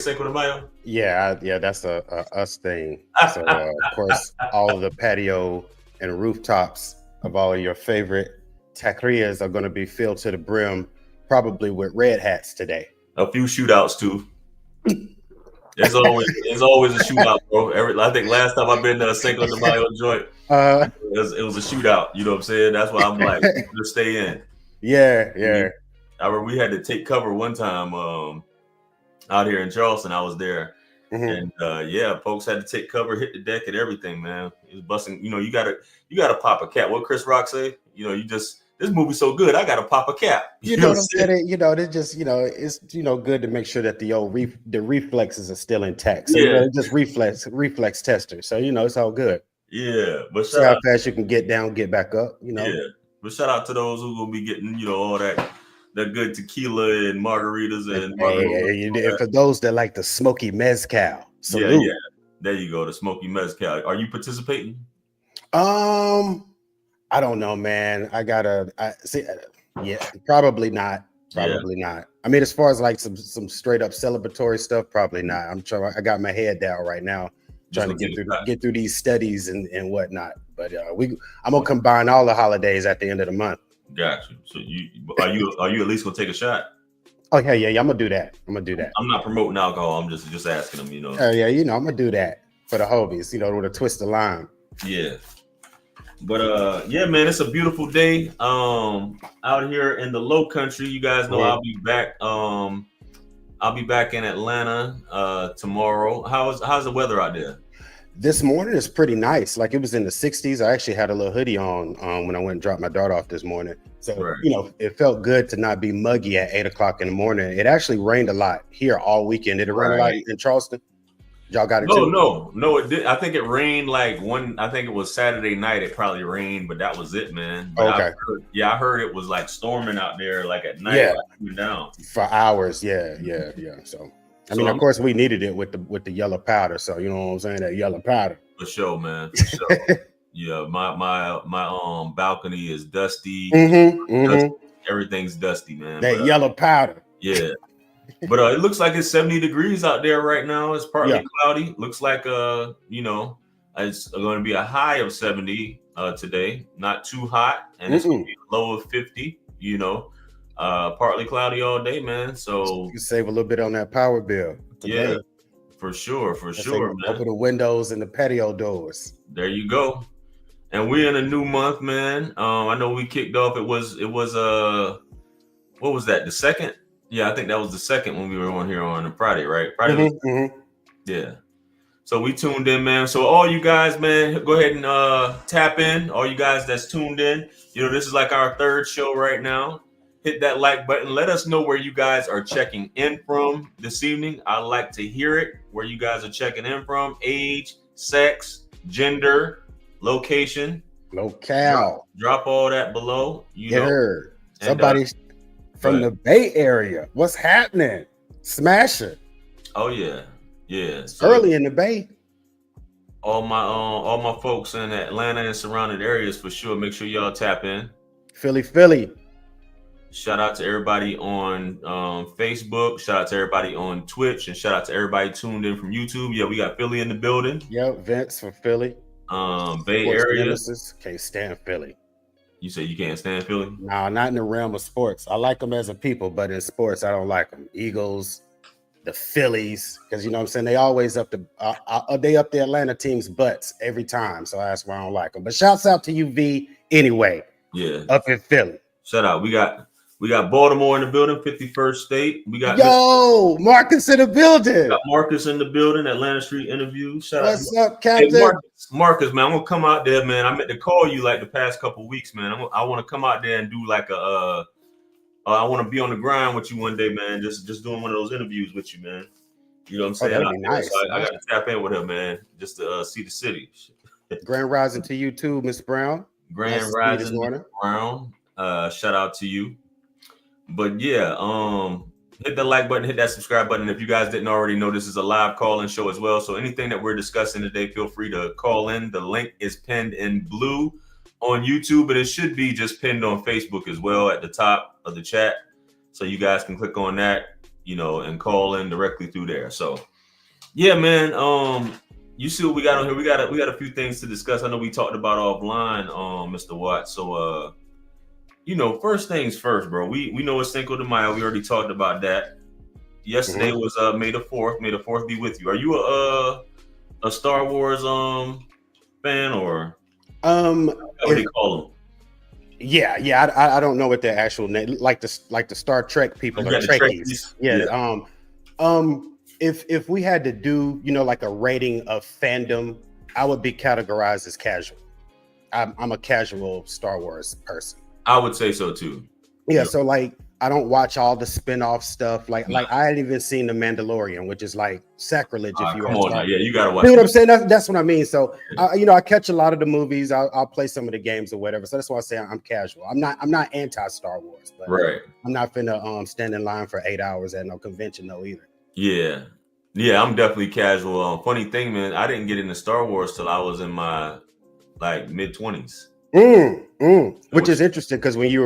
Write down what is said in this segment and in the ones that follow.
Cinco de Mayo? Yeah, that's a us thing. So of course, all of the patio and rooftops of all of your favorite taquerias are going to be filled to the brim, probably with red hats today. A few shootouts too. It's always a shootout, bro. I think last time I've been to a Cinco de Mayo joint, Uh, it was a shootout. You know what I'm saying? That's why I'm like, just stay in. yeah. I remember we had to take cover one time out here in Charleston. I was there, Hmm. and yeah, folks had to take cover, hit the deck, and everything. Man, it was busting. You gotta pop a cap. What Chris Rock say? This movie's so good, I gotta pop a cap. You You know know what what I'm I'm saying? saying? It's just it's good to make sure that the old the reflexes are still intact. So Yeah, it's just reflex tester. So it's all good. yeah. But See shout how out, fast you can get down, get back up. yeah. But shout out to those who gonna be getting all that good tequila and margaritas and margaritas. And for those that like the smoky mezcal, Yeah, salute. yeah. There you go. The Smoky Mezcal. Are you participating? Um, I don't know, man. I see. Yeah, probably not. Yeah. Probably not. I mean, as far as like some straight up celebratory stuff, probably not. I'm trying. I got my head down right now, Just trying to gonna take a shot. get through these studies and whatnot. But I'm gonna combine all the holidays at the end of the month. Got you. So are you at least gonna take a shot? Oh yeah. I'm gonna do that. I'm not promoting alcohol. I'm just asking them. Oh yeah, I'm gonna do that for the homies. With a twist of lime. Yeah. But yeah, man, it's a beautiful day. Out here in the Low Country. You guys know I'll be back. I'll be back in Atlanta tomorrow. How's the weather out there? This morning is pretty nice. Like it was in the 60s. I actually had a little hoodie on when I went and dropped my daughter off this morning. So, Right. it felt good to not be muggy at 8 o'clock in the morning. It actually rained a lot here all weekend. Did it rain a lot Right. in Charleston? Y'all got it too? No, it did. I think it rained I think it was Saturday night. It probably rained, but that was it, man. But Okay. I heard it was like storming out there, like at night, Yeah. like coming down. For hours. Yeah. So, I mean, of course, we needed it with the yellow powder. So, you know what I'm saying? That yellow powder. For sure, man. For sure. Yeah, my balcony is dusty. Mm-hmm. Everything's dusty, man. That But, yellow powder. yeah. But it looks like it's 70 degrees out there right now. It's partly cloudy. Looks like it's going to be a high of 70 today. Not too hot, and it's going to be a low of 50. Partly cloudy all day, man. So you can save a little bit on that power bill. Yeah, for sure, man. Open the windows and the patio doors. There you go. And we're in a new month, man. I know we kicked off. It was what was that? The second? Yeah, I think that was the second when we were on here on a Friday, right? Friday. Yeah. So we tuned in, man. So all you guys, man, go ahead and tap in. All you guys that's tuned in. This is like our third show right now. Hit that like button. Let us know where you guys are checking in from this evening. I'd like to hear it. Where you guys are checking in from. Age, sex, gender, location. Locale. Drop all that below. Somebody from the Bay Area. What's happening? Smash it. Oh yeah. So early in the Bay. All my folks in Atlanta and surrounding areas for sure. Make sure y'all tap in. Philly. Shout out to everybody on Facebook. Shout out to everybody on Twitch, and shout out to everybody tuned in from YouTube. Yeah, we got Philly in the building. Yep, Vince from Philly. Bay Area. Nemesis. Can't stand Philly. You say you can't stand Philly? No, not in the realm of sports. I like them as a people, but in sports, I don't like them. Eagles, the Phillies, because you know what I'm saying, they always up the Atlanta team's butts every time. So that's why I don't like them. But shouts out to UV anyway. Yeah, up in Philly. Shout out. We got Baltimore in the building, 51st State. We got Marcus in the building. We got Marcus in the building, Atlanta Street interview. What's up, Captain? Hey, Marcus, man, I'm gonna come out there, man. I meant to call you like the past couple weeks, man. I want to come out there and do like I want to be on the grind with you one day, man. Just doing one of those interviews with you, man. You know what I'm saying? That'd be nice. So I got to tap in with him, man, just to see the city. Grand rising to you too, Miss Brown. Grand rising, Brown. Shout out to you. But yeah, hit the like button, hit that subscribe button. If you guys didn't already know, this is a live call-in show as well. So anything that we're discussing today, feel free to call in. The link is pinned in blue on YouTube, but it should be just pinned on Facebook as well at the top of the chat. So you guys can click on that, and call in directly through there. So yeah, man. You see what we got on here? We got a few things to discuss. I know we talked about offline, Mr. Watt. So first things first, bro. We know it's Cinco de Mayo. We already talked about that. Yesterday was May the 4th. May the 4th be with you. Are you a Star Wars fan or what do they call them? Yeah. I don't know what their actual name, like the Star Trek people are Trekkies. Yeah. If we had to do, like a rating of fandom, I would be categorized as casual. I'm a casual Star Wars person. I would say so too. Yeah. So like, I don't watch all the spin-off stuff. Like I hadn't even seen The Mandalorian, which is like sacrilege. If you come on now. Yeah, you gotta watch. You know what I'm saying? That's what I mean. So I catch a lot of the movies. I'll play some of the games or whatever. So that's why I say I'm casual. I'm not anti-Star Wars, but right. I'm not finna stand in line for 8 hours at no convention either. Yeah, I'm definitely casual. Funny thing, man, I didn't get into Star Wars till I was in my mid-20s. Which is interesting because when you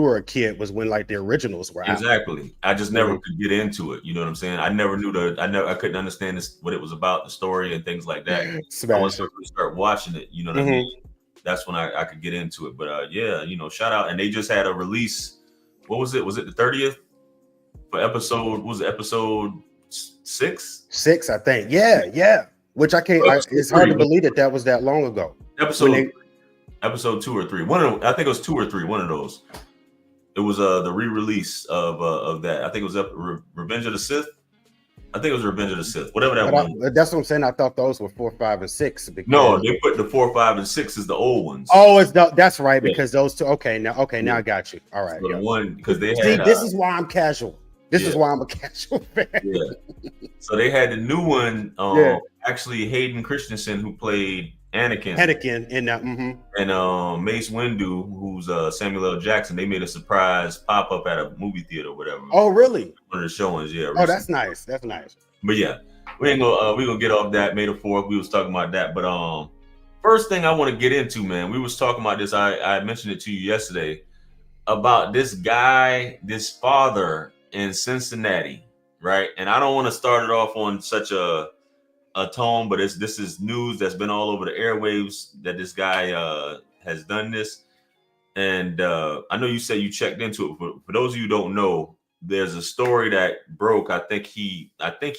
were a kid was when like the originals were out. Exactly. I just never could get into it. You know what I'm saying? I never knew I couldn't understand what it was about, the story and things like that. Once I start watching it, you know what I mean? That's when I could get into it. But shout out. And they just had a release. What was it? Was it the 30th for episode? Was it episode 6? 6, I think. Yeah. Which I can't. It's hard to believe that was that long ago. Episode 2 or 3. I think it was 2 or 3. One of those. It was the re-release of that. I think it was Revenge of the Sith. I think it was Revenge of the Sith. Whatever that was. That's what I'm saying. I thought those were 4, 5, and 6. No, they put the 4, 5, and 6 as the old ones. Oh, that's right because those two. Okay, now I got you. All right. So the one because they had. See, this is why I'm casual. This is why I'm a casual fan. Yeah. So they had the new one. Actually, Hayden Christensen, who played Anakin in that, and Mace Windu, who's Samuel L. Jackson. They made a surprise pop up at a movie theater or whatever. Oh, really? One of the showings, yeah. Oh, that's nice. That's nice. But yeah, we gonna get off that. May the 4th. We was talking about that, but first thing I want to get into, man. We was talking about this. I mentioned it to you yesterday about this guy, this father in Cincinnati, right? And I don't want to start it off on such a tone, but this is news that's been all over the airwaves that this guy has done this. And I know you said you checked into it, but for those of you who don't know, there's a story that broke. I think he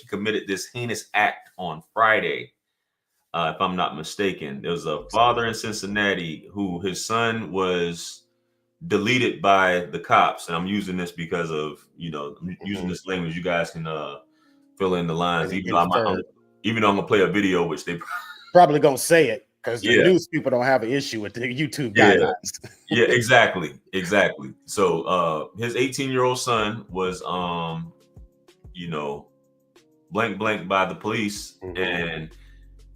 committed this heinous act on Friday, if I'm not mistaken. There was a father in Cincinnati who his son was deleted by the cops, and I'm using this because of I'm using this language. You guys can fill in the lines, even though I'm gonna play a video, which they probably gonna say it because the news people don't have an issue with the YouTube guidelines. Yeah, exactly. So his 18-year-old son was blank by the police, and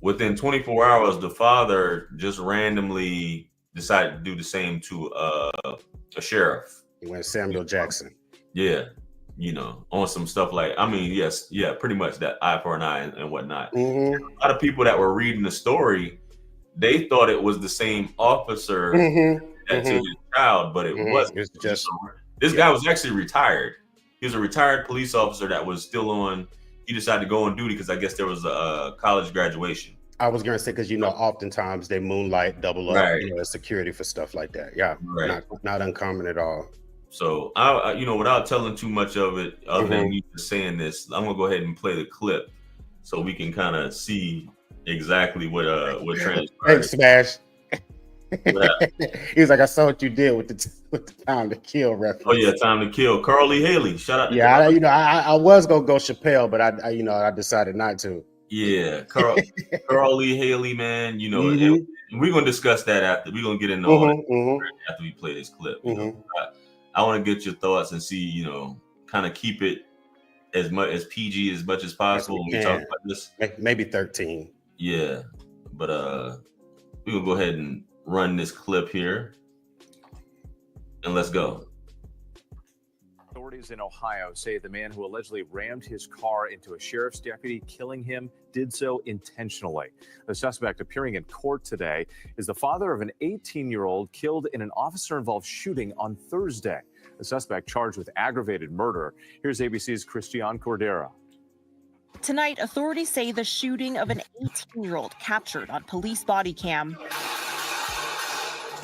within 24 hours, the father just randomly decided to do the same to a sheriff. He went Samuel Jackson. Yeah. On some stuff like, pretty much that eye for an eye and whatnot. A lot of people that were reading the story, they thought it was the same officer that took his child, but it wasn't. It's just this guy was actually retired. He was a retired police officer that was still on. He decided to go on duty because I guess there was a college graduation. I was gonna say because oftentimes they moonlight, double up, as security for stuff like that. Yeah, not uncommon at all. So I without telling too much of it, other than me just saying this, I'm gonna go ahead and play the clip so we can kind of see exactly what transpired. Hey, Smash. He was like, I saw what you did with the Time to Kill reference. Oh yeah, Time to Kill. Carl Lee Haley. Shout out. Yeah, I was gonna go Chappelle, but I decided not to. Yeah, Carl Lee Haley, man. And we're gonna discuss that after. We're gonna get into all that after we play this clip. I want to get your thoughts and see, kind of keep it as much as PG as much as possible when we talk about this. Maybe 13. Yeah, but we're gonna go ahead and run this clip here, and let's go. Authorities Authorities in Ohio say the man who allegedly rammed his car into a sheriff's deputy, killing him, did so intentionally. The suspect appearing in court today is the father of an 18-year-old killed in an officer-involved shooting on Thursday. The suspect charged with aggravated murder. Here's ABC's Christian Cordero. Tonight, authorities say the shooting of an 18-year-old captured on police body cam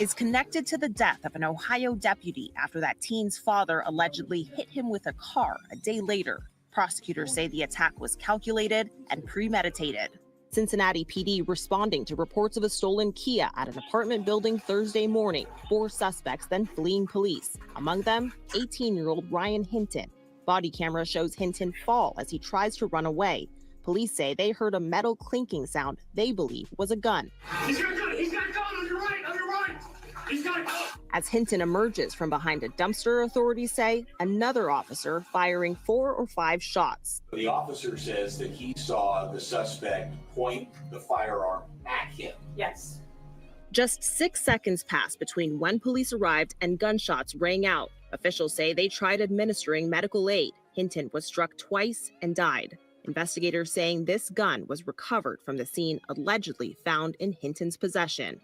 is connected to the death of an Ohio deputy after that teen's father allegedly hit him with a car a day later. Prosecutors say the attack was calculated and premeditated. Cincinnati PD responding to reports of a stolen Kia at an apartment building Thursday morning. 4 suspects then fleeing police. Among them, 18-year-old Rodney Hinton. Body camera shows Hinton fall as he tries to run away. Police say they heard a metal clinking sound they believe was a gun. He's got a gun! He's got a gun! On your right! On your right! He's got a gun! As Hinton emerges from behind a dumpster, authorities say another officer firing 4 or 5 shots. The officer says that he saw the suspect point the firearm at him. Yes. Just 6 seconds passed between when police arrived and gunshots rang out. Officials say they tried administering medical aid. Hinton was struck twice and died. Investigators saying this gun was recovered from the scene allegedly found in Hinton's possession.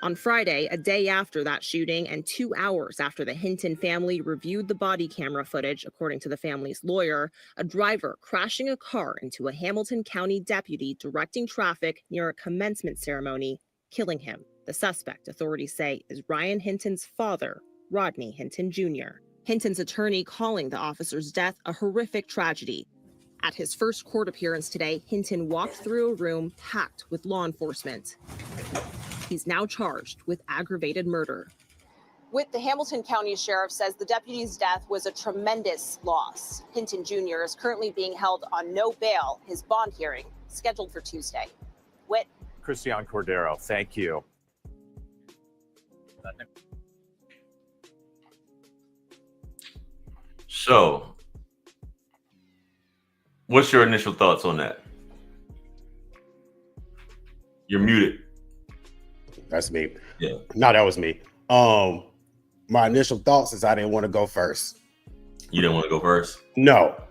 On Friday, a day after that shooting and 2 hours after the Hinton family reviewed the body camera footage, according to the family's lawyer, a driver crashing a car into a Hamilton County deputy directing traffic near a commencement ceremony, killing him. The suspect, authorities say, is Ryan Hinton's father, Rodney Hinton Jr. Hinton's attorney calling the officer's death a horrific tragedy. At his first court appearance today, Hinton walked through a room packed with law enforcement. He's now charged with aggravated murder. The Hamilton County Sheriff says the deputy's death was a tremendous loss. Hinton Jr. is currently being held on no bail. His bond hearing scheduled for Tuesday. Whit. Christian Cordero, thank you. So, what's your initial thoughts on that? You're muted. That's me. Yeah. No, that was me. My initial thoughts is I didn't want to go first. You didn't want to go first? No.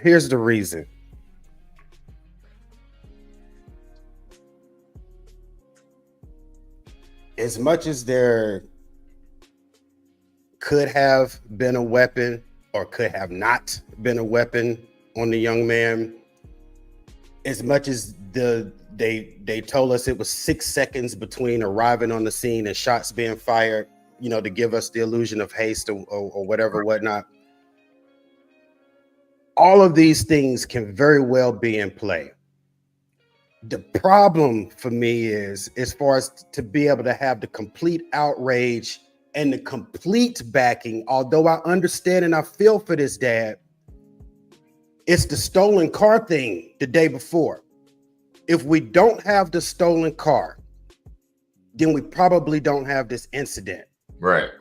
Here's the reason. As much as there could have been a weapon or could have not been a weapon on the young man, as much as they told us it was 6 seconds between arriving on the scene and shots being fired, you know, to give us the illusion of haste or whatever, whatnot. All of these things can very well be in play. The problem for me is, as far as to be able to have the complete outrage and the complete backing, although I understand and I feel for this dad, it's the stolen car thing the day before. If we don't have the stolen car, then we probably don't have this incident. Right.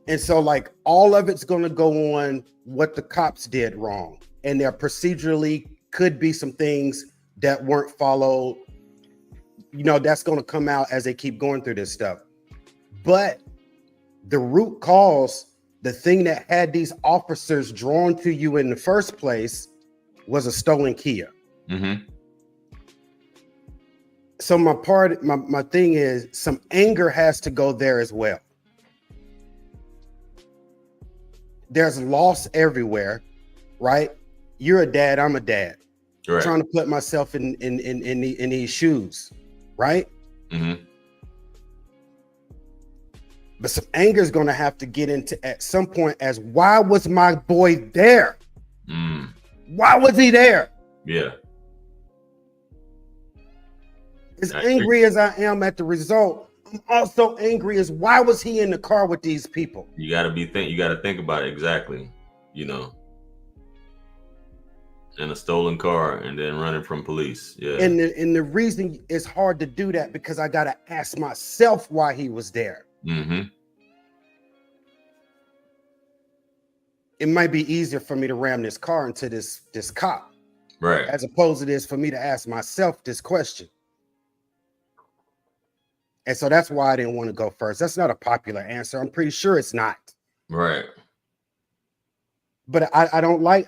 And so, like, all of it's going to go on what the cops did wrong. And there procedurally could be some things that weren't followed. You know, that's going to come out as they keep going through this stuff. But the root cause, the thing that had these officers drawn to you in the first place, was a stolen Kia. Mm-hmm. So my thing is, some anger has to go there as well. There's loss everywhere, right? You're a dad, I'm a dad. Right. Trying to put myself in these shoes, right? Mm-hmm. But some anger is going to have to get into at some point as, why was my boy there? Why was he there? Yeah. As angry as I am at the result, I'm also angry as, why was he in the car with these people? You got to think about it exactly, you know. In a stolen car and then running from police. Yeah. And the reason it's hard to do that, because I got to ask myself why he was there. Mm-hmm. It might be easier for me to ram this car into this cop, right, as opposed to this for me to ask myself this question. And so that's why I didn't want to go first. That's not a popular answer. I'm pretty sure it's not. Right. But I don't like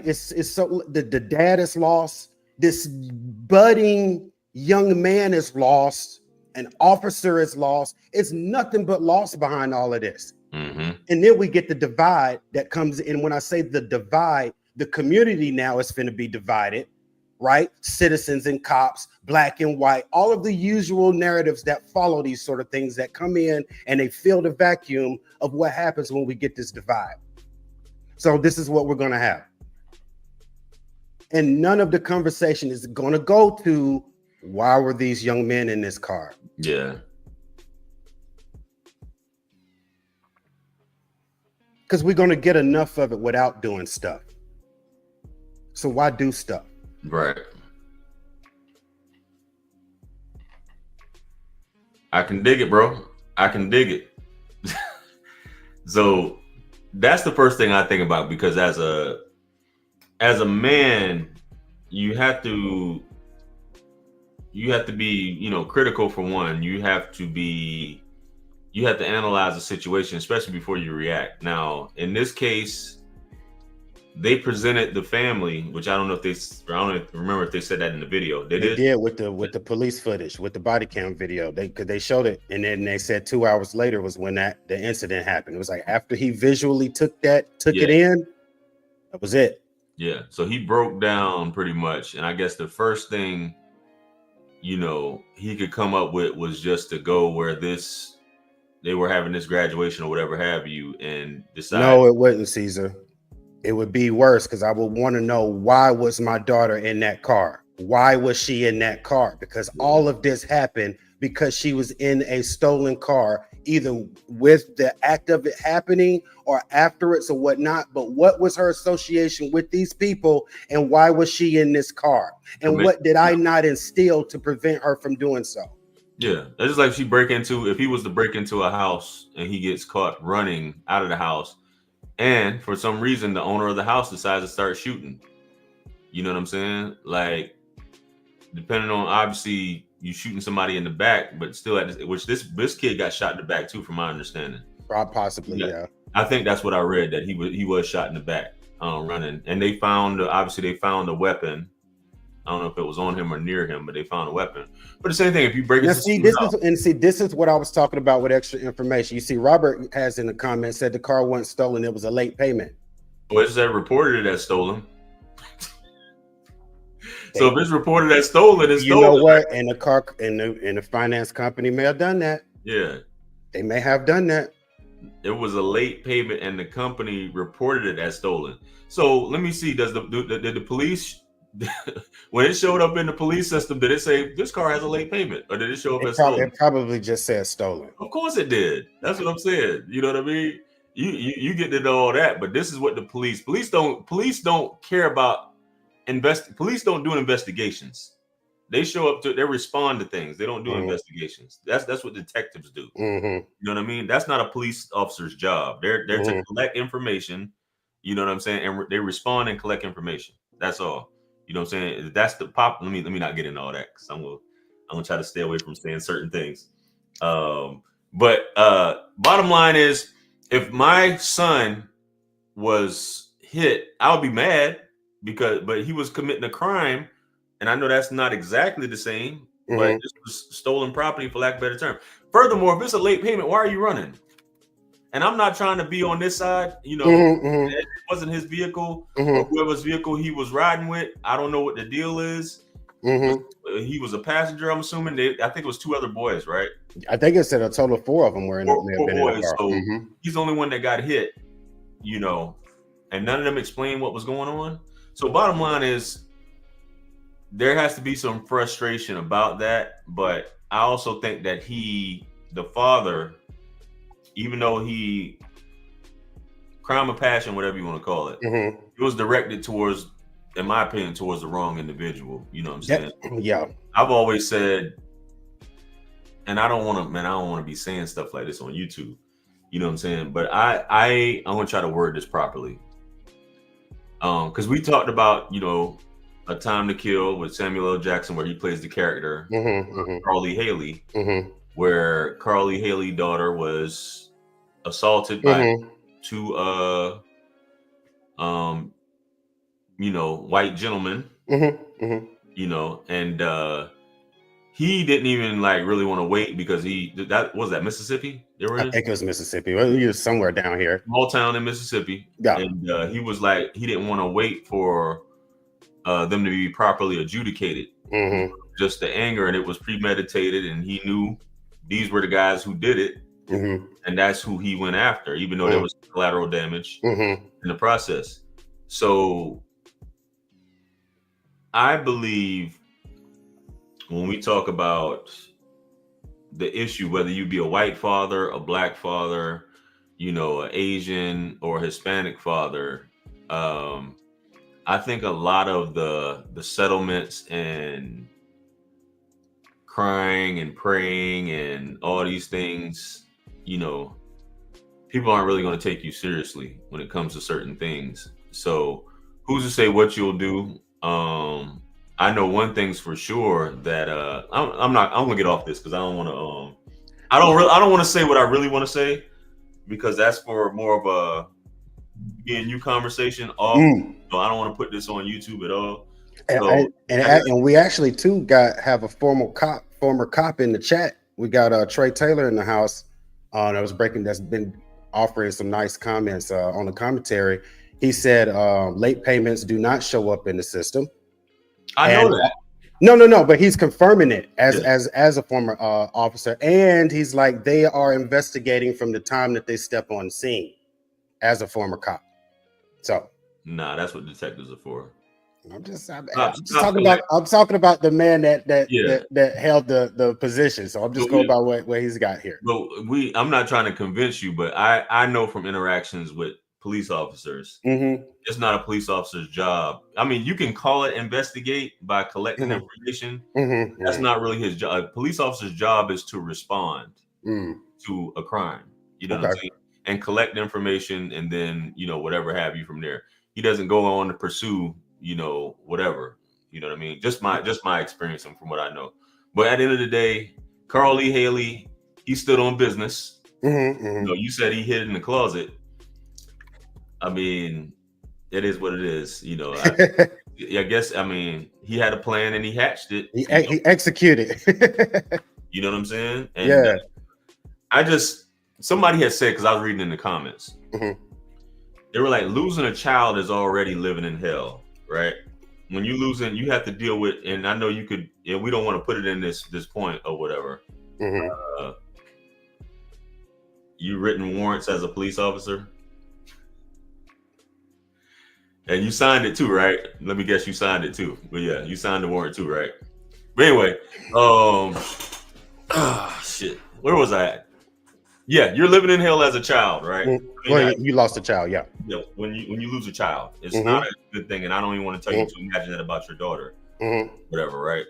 it's so the dad is lost. This budding young man is lost. An officer is lost. It's nothing but loss behind all of this. Mm-hmm. And then we get the divide that comes in. When I say the divide, the community now is going to be divided, right? Citizens and cops, black and white, all of the usual narratives that follow these sort of things that come in and they fill the vacuum of what happens when we get this divide. So this is what we're going to have. And none of the conversation is going to go to why were these young men in this car? Yeah. Because we're going to get enough of it without doing stuff. So why do stuff? Right. I can dig it, bro. I can dig it. So that's the first thing I think about, because as a man, you have to be, critical for one. You have to analyze the situation, especially before you react. Now, in this case, they presented the family, which I don't remember if they said that in the video. They did with the police footage, with the body cam video. They showed it, and then they said 2 hours later was when the incident happened. It was like after he visually took it in, that was it. Yeah. So he broke down pretty much, and I guess the first thing he could come up with was just to go where they were having this graduation or whatever have you, and decide. No, it wasn't, Caesar. It would be worse, because I would want to know, why was my daughter in that car? Why was she in that car? Because all of this happened because she was in a stolen car, either with the act of it happening or afterwards or whatnot. But what was her association with these people, and why was she in this car? And what did I not instill to prevent her from doing so? Yeah, that's just like if he was to break into a house and he gets caught running out of the house, and for some reason the owner of the house decides to start shooting. You know what I'm saying? Like, depending on, obviously, you shooting somebody in the back, but still which this kid got shot in the back too, from my understanding. Possibly, yeah. I think that's what I read, that he was shot in the back running, and they found a weapon. I don't know if it was on him or near him, but they found a weapon. But the same thing, if you break it, this is what I was talking about with extra information. You see, Robert has in the comments said the car wasn't stolen; it was a late payment. Well, it said reported it as stolen. So if it's reported as stolen, it's stolen. You know what? And the car and the finance company may have done that. Yeah, they may have done that. It was a late payment, and the company reported it as stolen. So let me see. Did the police? When it showed up in the police system, did it say this car has a late payment, or did it show up as stolen? It probably just said stolen. Of course it did. That's what I'm saying. You know what I mean? You get to know all that, but this is what the police don't care about. Police don't do investigations. They show up they respond to things. They don't do investigations. That's what detectives do. Mm-hmm. You know what I mean? That's not a police officer's job. They're to collect information. You know what I'm saying? And they respond and collect information. That's all. You know what I'm saying? That's the pop. Let me not get into all that, because I'm gonna try to stay away from saying certain things. But bottom line is, if my son was hit, I would be mad, but he was committing a crime, and I know that's not exactly the same, but this was stolen property, for lack of a better term. Furthermore, if it's a late payment, why are you running? And I'm not trying to be on this side, It wasn't his vehicle, or whoever's vehicle he was riding with. I don't know what the deal is. He was a passenger, I'm assuming. I think it was 2 other boys, right? I think it said a total of 4 of them were in the car. So he's the only one that got hit, and none of them explained what was going on. So bottom line is, there has to be some frustration about that. But I also think that the father, even though crime of passion, whatever you want to call it, it was directed towards, in my opinion, towards the wrong individual. You know what I'm saying? Yeah. I've always said, and I don't want to be saying stuff like this on YouTube. You know what I'm saying? But I'm gonna try to word this properly. Because we talked about, A Time to Kill with Samuel L. Jackson, where he plays the character Charlie Haley. where Carly Haley's daughter was assaulted by two white gentlemen, and he didn't even like really want to wait because that was Mississippi. I think it was Mississippi. Well, he was somewhere down here. Small town in Mississippi. Yeah. And he was like, he didn't want to wait for them to be properly adjudicated. Just the anger, and it was premeditated, and he knew these were the guys who did it, and that's who he went after, even though there was collateral damage in the process. So I believe when we talk about the issue, whether you be a white father, a black father, an Asian or Hispanic father, I think a lot of the settlements and crying and praying and all these things, people aren't really going to take you seriously when it comes to certain things. So who's to say what you'll do? I know one thing's for sure that I'm gonna get off this because I don't want to say what I really want to say, because that's for more of a me and you conversation. So I don't want to put this on YouTube at all. And we actually too have a former cop in the chat. We got Trey Taylor in the house that's been offering some nice comments on the commentary. He said late payments do not show up in the system. I know that. No, but he's confirming it as a former officer, and he's like, they are investigating from the time that they step on scene as a former cop. So that's what detectives are for. I'm talking about the man that held the position. So I'm just going by what he's got here. But I'm not trying to convince you, but I know from interactions with police officers, it's not a police officer's job. I mean, you can call it investigate by collecting information. That's not really his job. A police officer's job is to respond to a crime. You know what I'm saying? And collect information, and then whatever have you from there. He doesn't go on to pursue whatever. You know what I mean? Just my experience and from what I know. But at the end of the day, Carl Lee Haley, he stood on business. You said he hid in the closet. I mean, it is what it is. I guess, he had a plan and he hatched it. He executed. You know what I'm saying? And somebody had said, because I was reading in the comments, they were like, losing a child is already living in hell, right? When you losing, you have to deal with, and I know you could, and we don't want to put it in this point or whatever. You written warrants as a police officer? And you signed it too, right? Let me guess, you signed it too. But yeah, you signed the warrant too, right? But anyway, shit. Where was I at? Yeah, you're living in hell as a child, right? Well, you lost a child, yeah. When you lose a child, it's not a good thing, and I don't even want to tell you to imagine that about your daughter, whatever, right?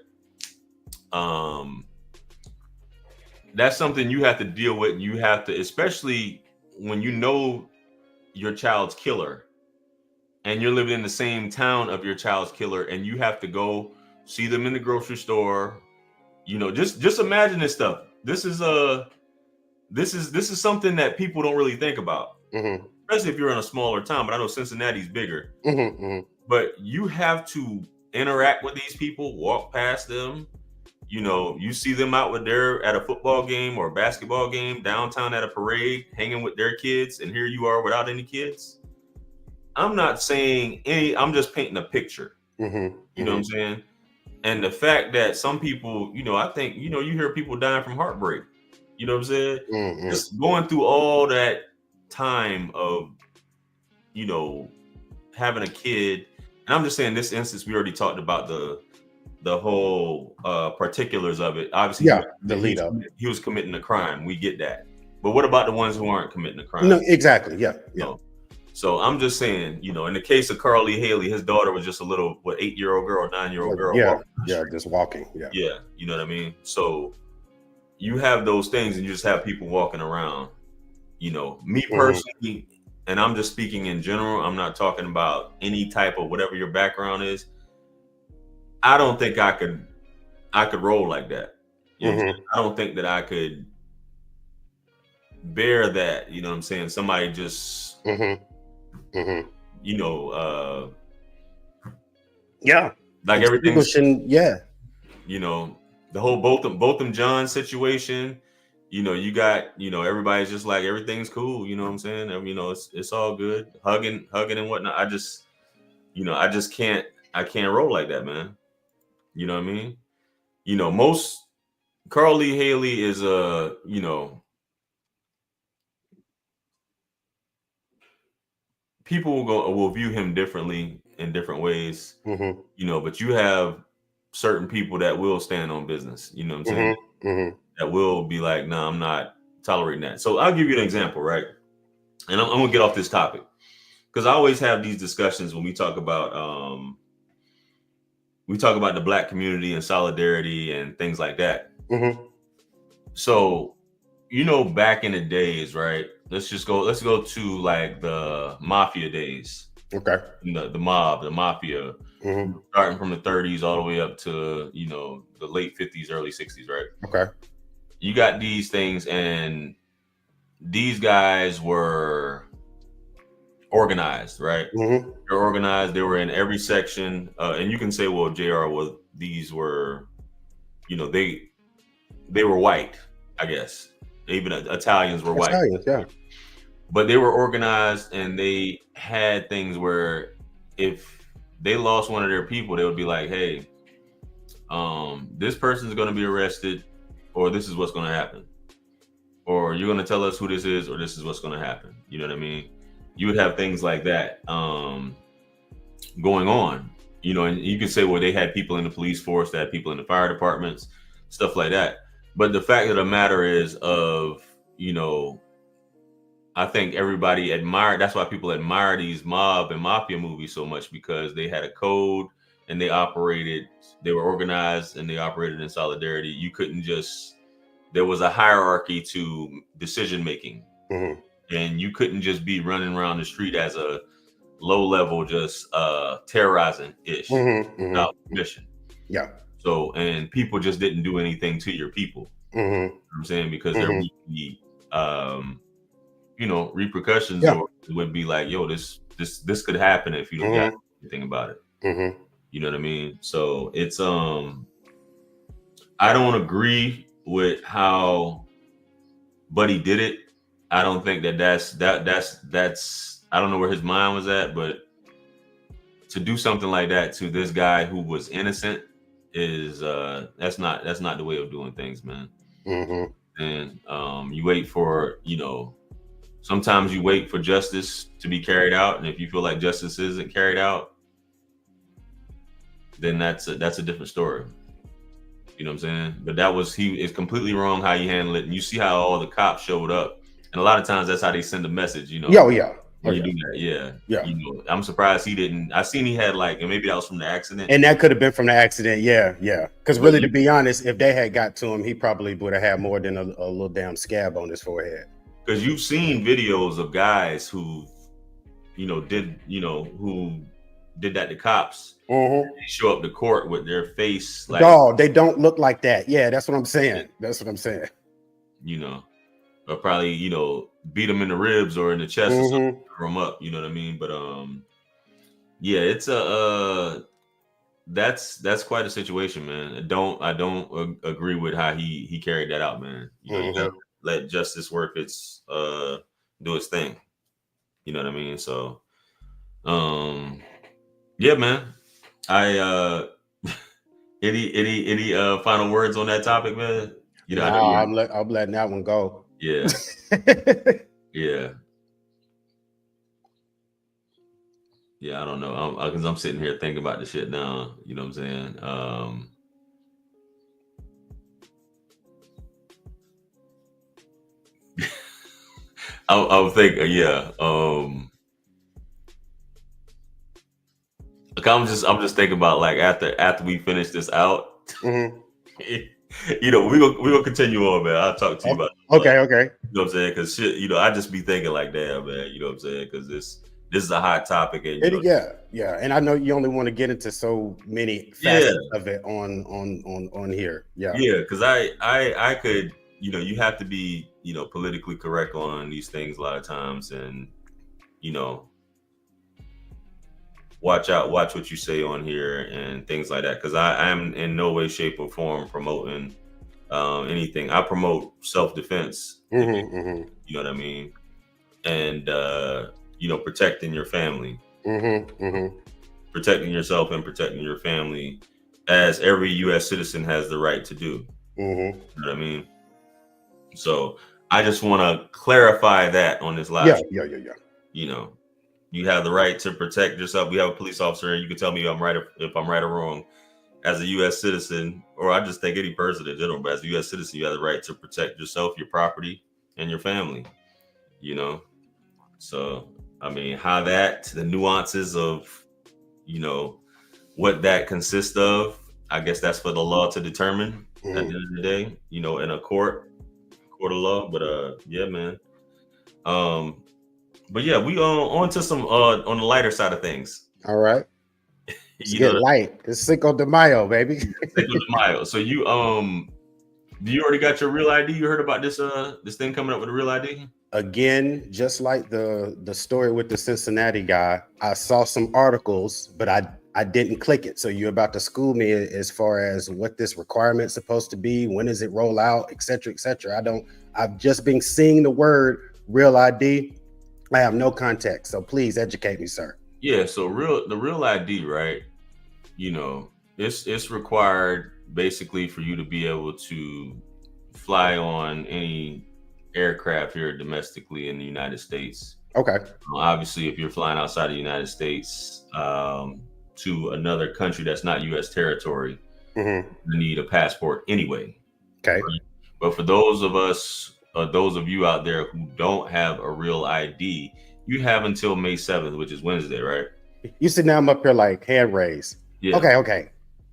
That's something you have to deal with. You have to, especially when you know your child's killer, and you're living in the same town of your child's killer, and you have to go see them in the grocery store. Just imagine this stuff. This is something that people don't really think about, especially if you're in a smaller town. But I know Cincinnati's bigger. But you have to interact with these people, walk past them. You see them out at a football game or a basketball game, downtown at a parade, hanging with their kids, and here you are without any kids. I'm not saying I'm just painting a picture. You know what I'm saying? And the fact that some people, I think, you hear people dying from heartbreak. You know what I'm saying? Just going through all that time of, having a kid. And I'm just saying, in this instance, we already talked about the whole particulars of it. Obviously, the lead up. He was committing a crime. We get that. But what about the ones who aren't committing a crime? No, exactly. Yeah. So I'm just saying, in the case of Carl Lee Haley, his daughter was just a little, 8-year-old girl, 9-year-old girl. Just walking. Yeah. You know what I mean? So you have those things, and you just have people walking around. Me personally, and I'm just speaking in general, I'm not talking about any type of whatever your background is. I don't think I could roll like that. You know what I'm saying? I don't think that I could bear that, you know what I'm saying? Somebody just, you know, yeah, like everything's, yeah, you know, the whole both them John situation. You know, you got, you know, everybody's just like everything's cool. You know what I'm saying? I mean, you know, it's all good, hugging and whatnot. I just, you know, I can't roll like that, man. You know what I mean? You know, most Carl Lee Haley is you know, people will view him differently in different ways. You know, but you have certain people that will stand on business. You know what I'm saying? That will be like, no, I'm not tolerating that. So I'll give you an example, right? And I'm gonna get off this topic because I always have these discussions when we talk about the Black community and solidarity and things like that. So, you know, back in the days, right? Let's go to like the mafia days. Okay. You know, the mafia, starting from the 30s all the way up to, you know, the late 50s, early 60s, right? Okay. You got these things, and these guys were organized, right? They're organized. They were in every section, and you can say, well, JR was. These were, you know, they were white, I guess. Even Italians were white. Yeah. But they were organized, and they had things where if they lost one of their people, they would be like, hey, this person's going to be arrested, or this is what's going to happen, or you're going to tell us who this is, or this is what's going to happen. You know what I mean? You would have things like that going on, you know, and you can say, well, they had people in the police force, they had people in the fire departments, stuff like that. But the fact of the matter is you know, I think everybody admired, that's why people admire these mob and mafia movies so much, because they had a code and they were organized and they operated in solidarity. You couldn't just, there was a hierarchy to decision making. And you couldn't just be running around the street as a low level, just terrorizing ish without permission. Yeah. So, and people just didn't do anything to your people. You know what I'm saying? Because there would be, you know, repercussions, or it would be like, yo, this could happen if you don't got anything about it. You know what I mean? So it's I don't agree with how Buddy did it. I don't think that's I don't know where his mind was at, but to do something like that to this guy who was innocent is that's not the way of doing things, man. And you wait for, you know, sometimes you wait for justice to be carried out, and if you feel like justice isn't carried out, then that's a different story. You know what I'm saying? But he is completely wrong how he handled it. And you see how all the cops showed up, and a lot of times that's how they send a message. You know? Yeah. You do that, yeah. You know, I'm surprised he didn't. I seen he had like, and maybe that was from the accident. And that could have been from the accident. Yeah. Because really, to be honest, if they had got to him, he probably would have had more than a little damn scab on his forehead. Because you've seen videos of guys who, you know, who did that to cops. They show up to court with their face like, no, they don't look like that. Yeah, that's what I'm saying. You know, or probably, you know, beat them in the ribs or in the chest or something, cover them up. You know what I mean? But yeah, it's that's quite a situation, man. I don't agree with how he carried that out, man. You know, you gotta let justice work its do its thing. You know what I mean? So yeah, man. I any final words on that topic, man? You know, I'm letting that one go. Yeah. Yeah. Yeah, I don't know. Because I'm sitting here thinking about the shit now. You know what I'm saying? I would think, yeah. Like I'm just thinking about like after we finish this out. You know, we're gonna continue on, man. I'll talk to you about it. Okay. You know what I'm saying? Because shit, you know, I just be thinking like, damn, man. You know what I'm saying? Because this is a hot topic. And, Yeah. And I know you only want to get into so many facets of it on here. Yeah. Because I could, you have to be, politically correct on these things a lot of times, and watch what you say on here and things like that. Because I am in no way, shape, or form promoting anything. I promote self-defense. You know what I mean? And protecting your family, protecting yourself and protecting your family, as every U.S. citizen has the right to do. You know what I mean? So I just want to clarify that on this live. Yeah. You have the right to protect yourself. We have a police officer, and you can tell me if I'm right or wrong. As a U.S. citizen, or I just think any person in general, but as a U.S. citizen, you have the right to protect yourself, your property, and your family. So I mean, how the nuances of, what that consists of, I guess that's for the law to determine at the end of the day, in a court of law. But yeah, man. But yeah, we on to some on the lighter side of things. All right. It's light. It's Cinco de Mayo, baby. Cinco de Mayo. So you do you already got your real ID? You heard about this thing coming up with a real ID? Again, just like the story with the Cincinnati guy, I saw some articles, but I didn't click it. So you're about to school me as far as what this requirement's supposed to be, when does it roll out, et cetera, et cetera. I've just been seeing the word real ID. I have no context. So please educate me, sir. Yeah, so the real ID, right? It's required basically for you to be able to fly on any aircraft here domestically in the United States. Okay. Obviously, if you're flying outside the United States to another country that's not U.S. territory, you need a passport anyway. Okay. Right? But for those of you out there who don't have a real ID, you have until May 7th, which is Wednesday, right? You see, now I'm up here like hand raised. Yeah. Okay.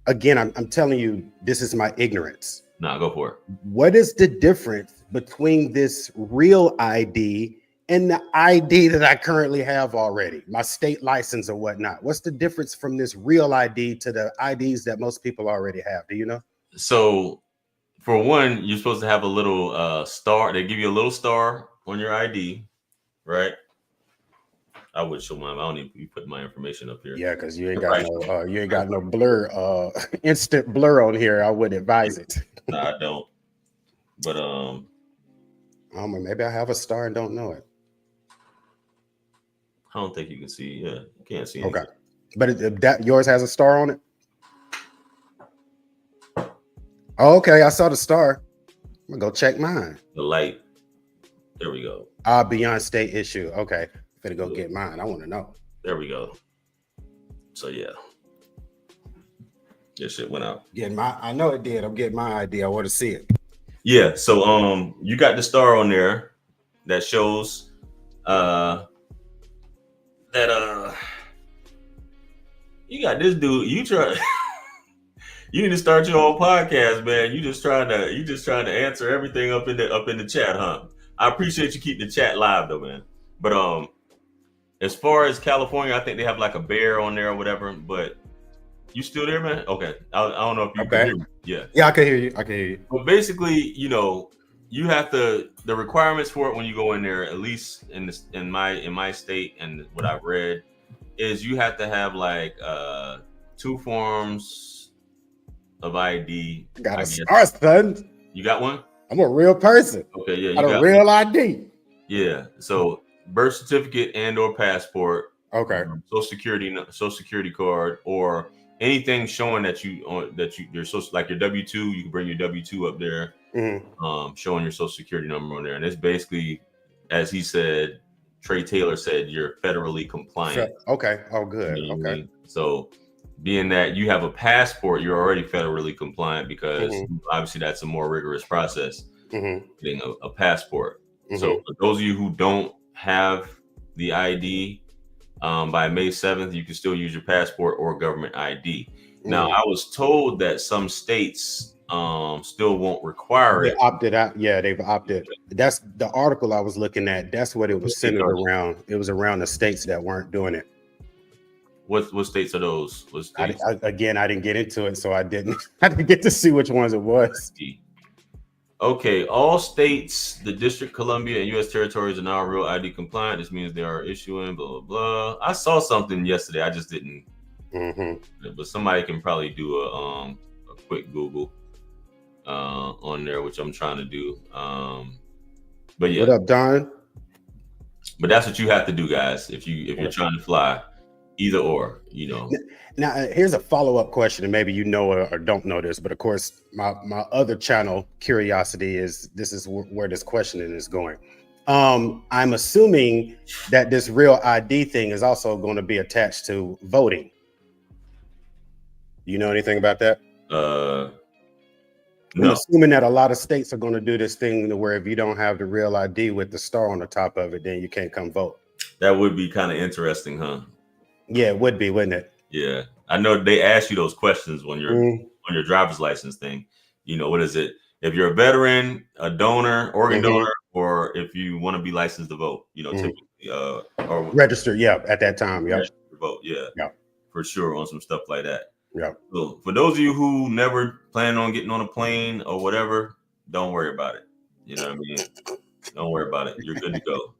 Again, I'm telling you, this is my ignorance. Nah, go for it. What is the difference between this real ID and the ID that I currently have already, my state license or whatnot? What's the difference from this real ID to the IDs that most people already have? Do you know? So for one, you're supposed to have a little star. They give you a little star on your ID, right? I would show mine. I don't need you put my information up here. Yeah, because you ain't got no blur, instant blur on here. I wouldn't advise it. No, I don't. But maybe I have a star and don't know it. I don't think you can see. Yeah, you can't see anything. Okay, but yours has a star on it. Oh, okay, I saw the star. I'm gonna go check mine. The light. There we go. Beyond state issue. Okay, gonna go get mine. I want to know. There we go. So yeah, this shit went out. I know it did. I'm getting my ID. I want to see it. Yeah. So you got the star on there that shows that you got this dude. You try. You need to start your own podcast, man. You just trying to answer everything up in the chat, huh? I appreciate you keeping the chat live though, man. But as far as California, I think they have like a bear on there or whatever. But you still there, man? Okay. I don't know if you can hear me. Yeah. Yeah, I can hear you. But basically, you have the requirements for it when you go in there. At least in my state and what I've read is you have to have like 2 forms of ID. I got a star, son. You got one? I'm a real person. Okay, yeah. You got a real ID. Yeah. So birth certificate and or passport. Okay. Social security card, or anything showing that you're social, like your W-2. You can bring your W-2 up there, showing your social security number on there, and it's basically, as he said, Trey Taylor said, you're federally compliant. Okay. Oh, good. You know okay. I mean? So, being that you have a passport, you're already federally compliant because obviously that's a more rigorous process, getting a passport. So for those of you who don't have the ID, by May 7th, you can still use your passport or government ID. Now, I was told that some states still won't require They it. opted out. Yeah, they've opted. That's the article I was looking at. That's what it was centered around. It was around the states that weren't doing it. What states are those? What states? I didn't get into it, so I didn't get to see which ones it was. Okay, all states, the District of Columbia, and U.S. territories are now real ID compliant. This means they are issuing blah, blah, blah. I saw something yesterday. I just didn't. But somebody can probably do a quick Google on there, which I'm trying to do. But yeah. What up, Don? But that's what you have to do, guys. If you're trying to fly, either or, you know. Now, here's a follow-up question, and maybe you know or don't know this, but of course, my other channel, Curiosity, is where this questioning is going. I'm assuming that this real ID thing is also going to be attached to voting. You know anything about that? No. I'm assuming that a lot of states are going to do this thing where if you don't have the real ID with the star on the top of it, then you can't come vote. That would be kind of interesting, huh? Yeah, it would be, wouldn't it? Yeah, I know they ask you those questions when you're on your driver's license thing. You know, what is it? If you're a veteran, a donor, organ donor, or if you want to be licensed to vote, you know, typically, or register. Yeah, at that time, yeah, vote. Yeah, for sure, on some stuff like that. Yeah. So for those of you who never plan on getting on a plane or whatever, don't worry about it. You know what I mean? Don't worry about it. You're good to go.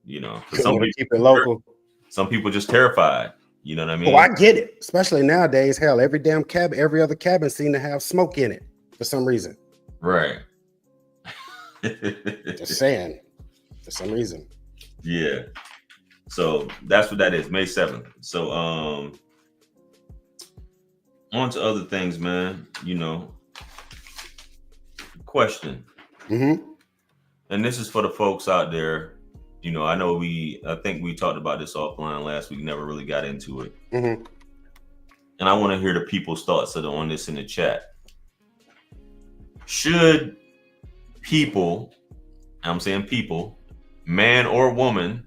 You know, some people keep it local. Some people just terrified. You know what I mean? Oh, I get it. Especially nowadays, hell, every damn cabin, every other cabin seem to have smoke in it for some reason. Right. Just saying, for some reason. Yeah. So that's what that is, May 7th. So on to other things, man. You know, question. And this is for the folks out there. You know, I think we talked about this offline last week, never really got into it. And I want to hear the people's thoughts on this in the chat. Should people, I'm saying people, man or woman,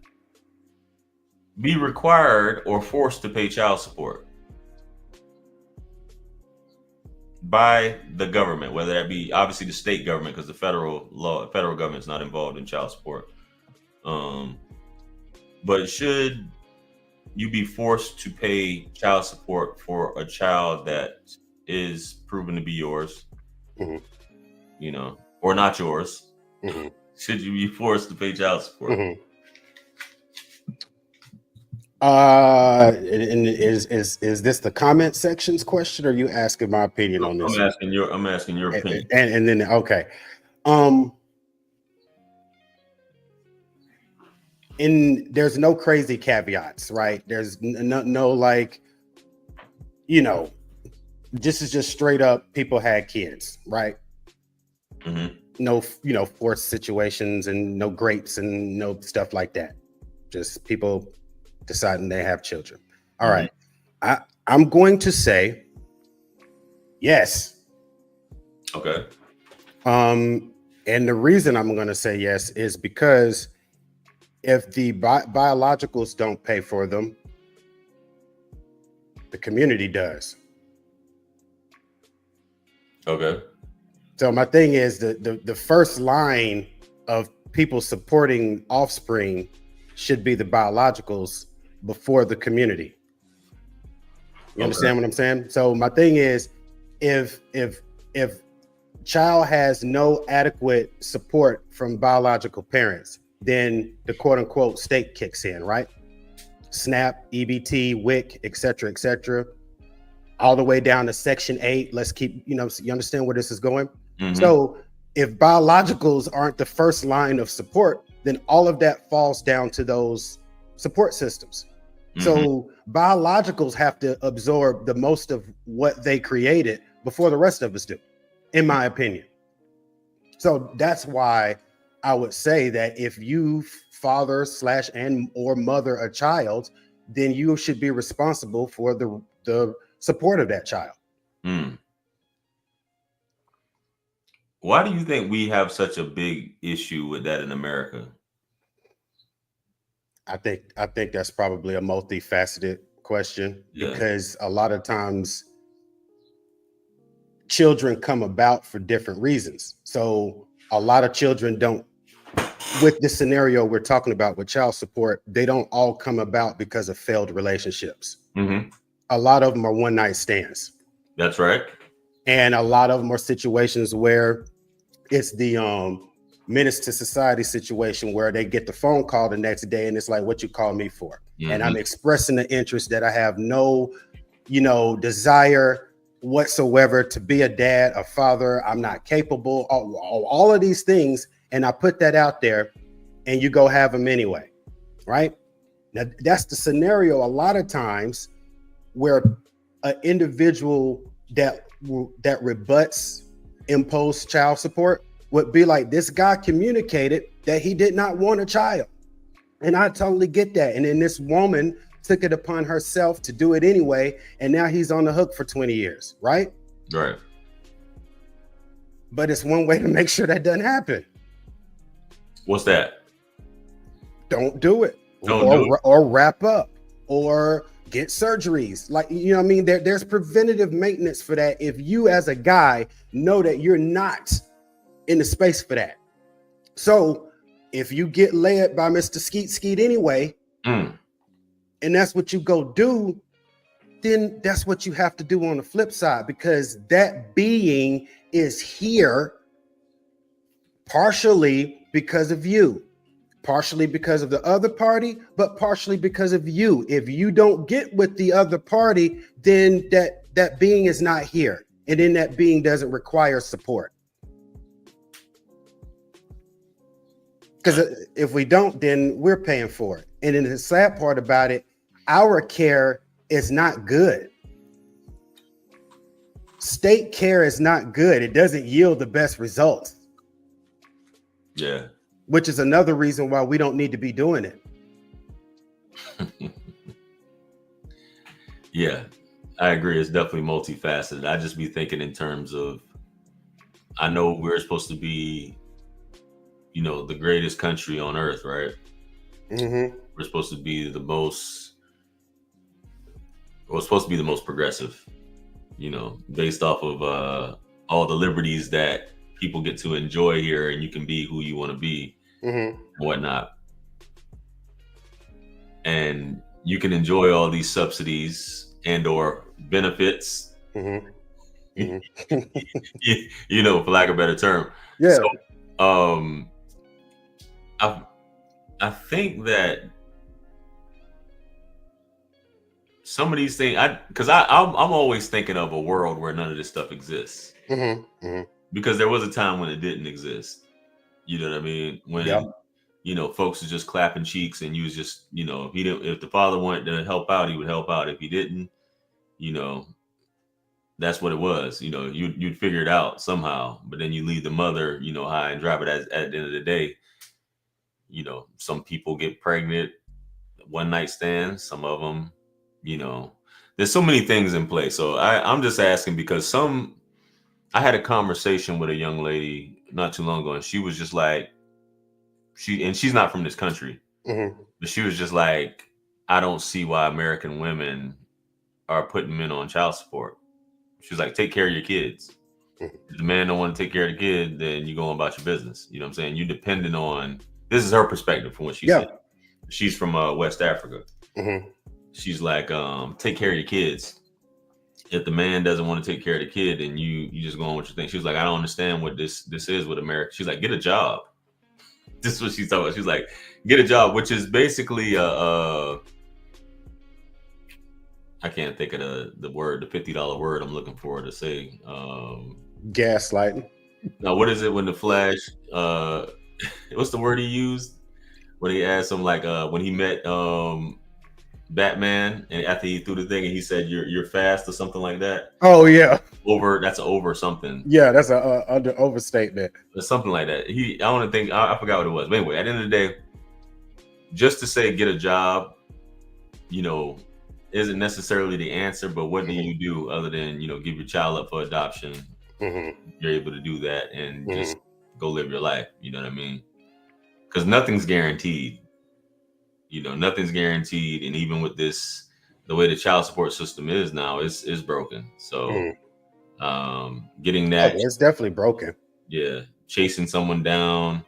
be required or forced to pay child support by the government, whether that be obviously the state government, because the federal government is not involved in child support. But should you be forced to pay child support for a child that is proven to be yours, you know, or not yours? Should you be forced to pay child support? And is this the comment sections question, or are you asking my opinion on this? I'm asking your opinion. And then okay. And there's no crazy caveats, right? There's no like, you know, this is just straight up people had kids, right? No, you know, forced situations and no grapes and no stuff like that. Just people deciding they have children. All right. I'm going to say yes. Okay. And the reason I'm going to say yes is because if the biologicals don't pay for them, the community does. Okay. So my thing is the first line of people supporting offspring should be the biologicals before the community. You understand what I'm saying? So my thing is, if child has no adequate support from biological parents, then the quote unquote state kicks in, right? SNAP, EBT, WIC, et cetera, all the way down to Section 8. Let's keep, you know, you understand where this is going? So if biologicals aren't the first line of support, then all of that falls down to those support systems. So biologicals have to absorb the most of what they created before the rest of us do, in my opinion. So that's why I would say that if you father / and or mother a child, then you should be responsible for the support of that child. Why do you think we have such a big issue with that in America? I think that's probably a multifaceted question, because a lot of times children come about for different reasons. So a lot of children don't, with the scenario we're talking about with child support, they don't all come about because of failed relationships. Mm-hmm. A lot of them are one night stands. That's right. And a lot of them are situations where it's the menace to society situation where they get the phone call the next day and it's like, what you call me for? Mm-hmm. And I'm expressing the interest that I have no, desire whatsoever to be a dad, a father. I'm not capable, all of these things. And I put that out there and you go have them anyway, right? Now, that's the scenario a lot of times where an individual that rebuts imposed child support would be like, this guy communicated that he did not want a child. And I totally get that. And then this woman took it upon herself to do it anyway. And now he's on the hook for 20 years, right? Right. But it's one way to make sure that doesn't happen. What's that? Don't do it. Don't do it. Or wrap up or get surgeries. Like, what I mean? There's preventative maintenance for that. If you as a guy know that you're not in the space for that. So if you get led by Mr. Skeet Skeet anyway, and that's what you go do, then that's what you have to do on the flip side, because that being is here partially because of you, partially because of the other party, but partially because of you. If you don't get with the other party, then that being is not here. And then that being doesn't require support. Because if we don't, then we're paying for it. And then the sad part about it, our care is not good. State care is not good. It doesn't yield the best results. Yeah. Which is another reason why we don't need to be doing it. Yeah, I agree. It's definitely multifaceted. I just be thinking in terms of, I know we're supposed to be, the greatest country on earth, right? Mm-hmm. We're supposed to be the most progressive, based off of all the liberties that people get to enjoy here, and you can be who you want to be, and whatnot. And you can enjoy all these subsidies and or benefits, for lack of a better term. Yeah. So, I think that some of these things, because I'm always thinking of a world where none of this stuff exists, because there was a time when it didn't exist. You know what I mean? When folks was just clapping cheeks, and you was just, if the father wanted to help out, he would help out. If he didn't, that's what it was. You'd figure it out somehow. But then you leave the mother, high and dry. But at the end of the day, some people get pregnant, one night stands. Some of them, there's so many things in play. So I'm just asking because I had a conversation with a young lady not too long ago, and she was just like, she's not from this country, but she was just like, I don't see why American women are putting men on child support. She was like, take care of your kids. If the man don't want to take care of the kid, then you go on about your business. You know what I'm saying? You're dependent on, this is her perspective from what she said. She's from West Africa. She's like, take care of your kids. If the man doesn't want to take care of the kid, then you just go on with your thing. She was like, I don't understand what this is with America. She's like, get a job. This is what she's talking about. She's like, get a job, which is basically I can't think of the word, the $50 word I'm looking for to say. Gaslighting. Now, what is it when the Flash? What's the word he used when he asked him, like, when he met Batman, and after he threw the thing and he said, "You're fast" or something like that. Oh yeah, That's over something. Yeah, that's a under overstatement. Or something like that. I forgot what it was. But anyway, at the end of the day, just to say get a job, isn't necessarily the answer. But what do you do other than give your child up for adoption? You're able to do that and just go live your life. You know what I mean? Because nothing's guaranteed. Nothing's guaranteed, and even with this, the way the child support system is now, is broken. So, Getting that, it's definitely broken. yeah, chasing someone down,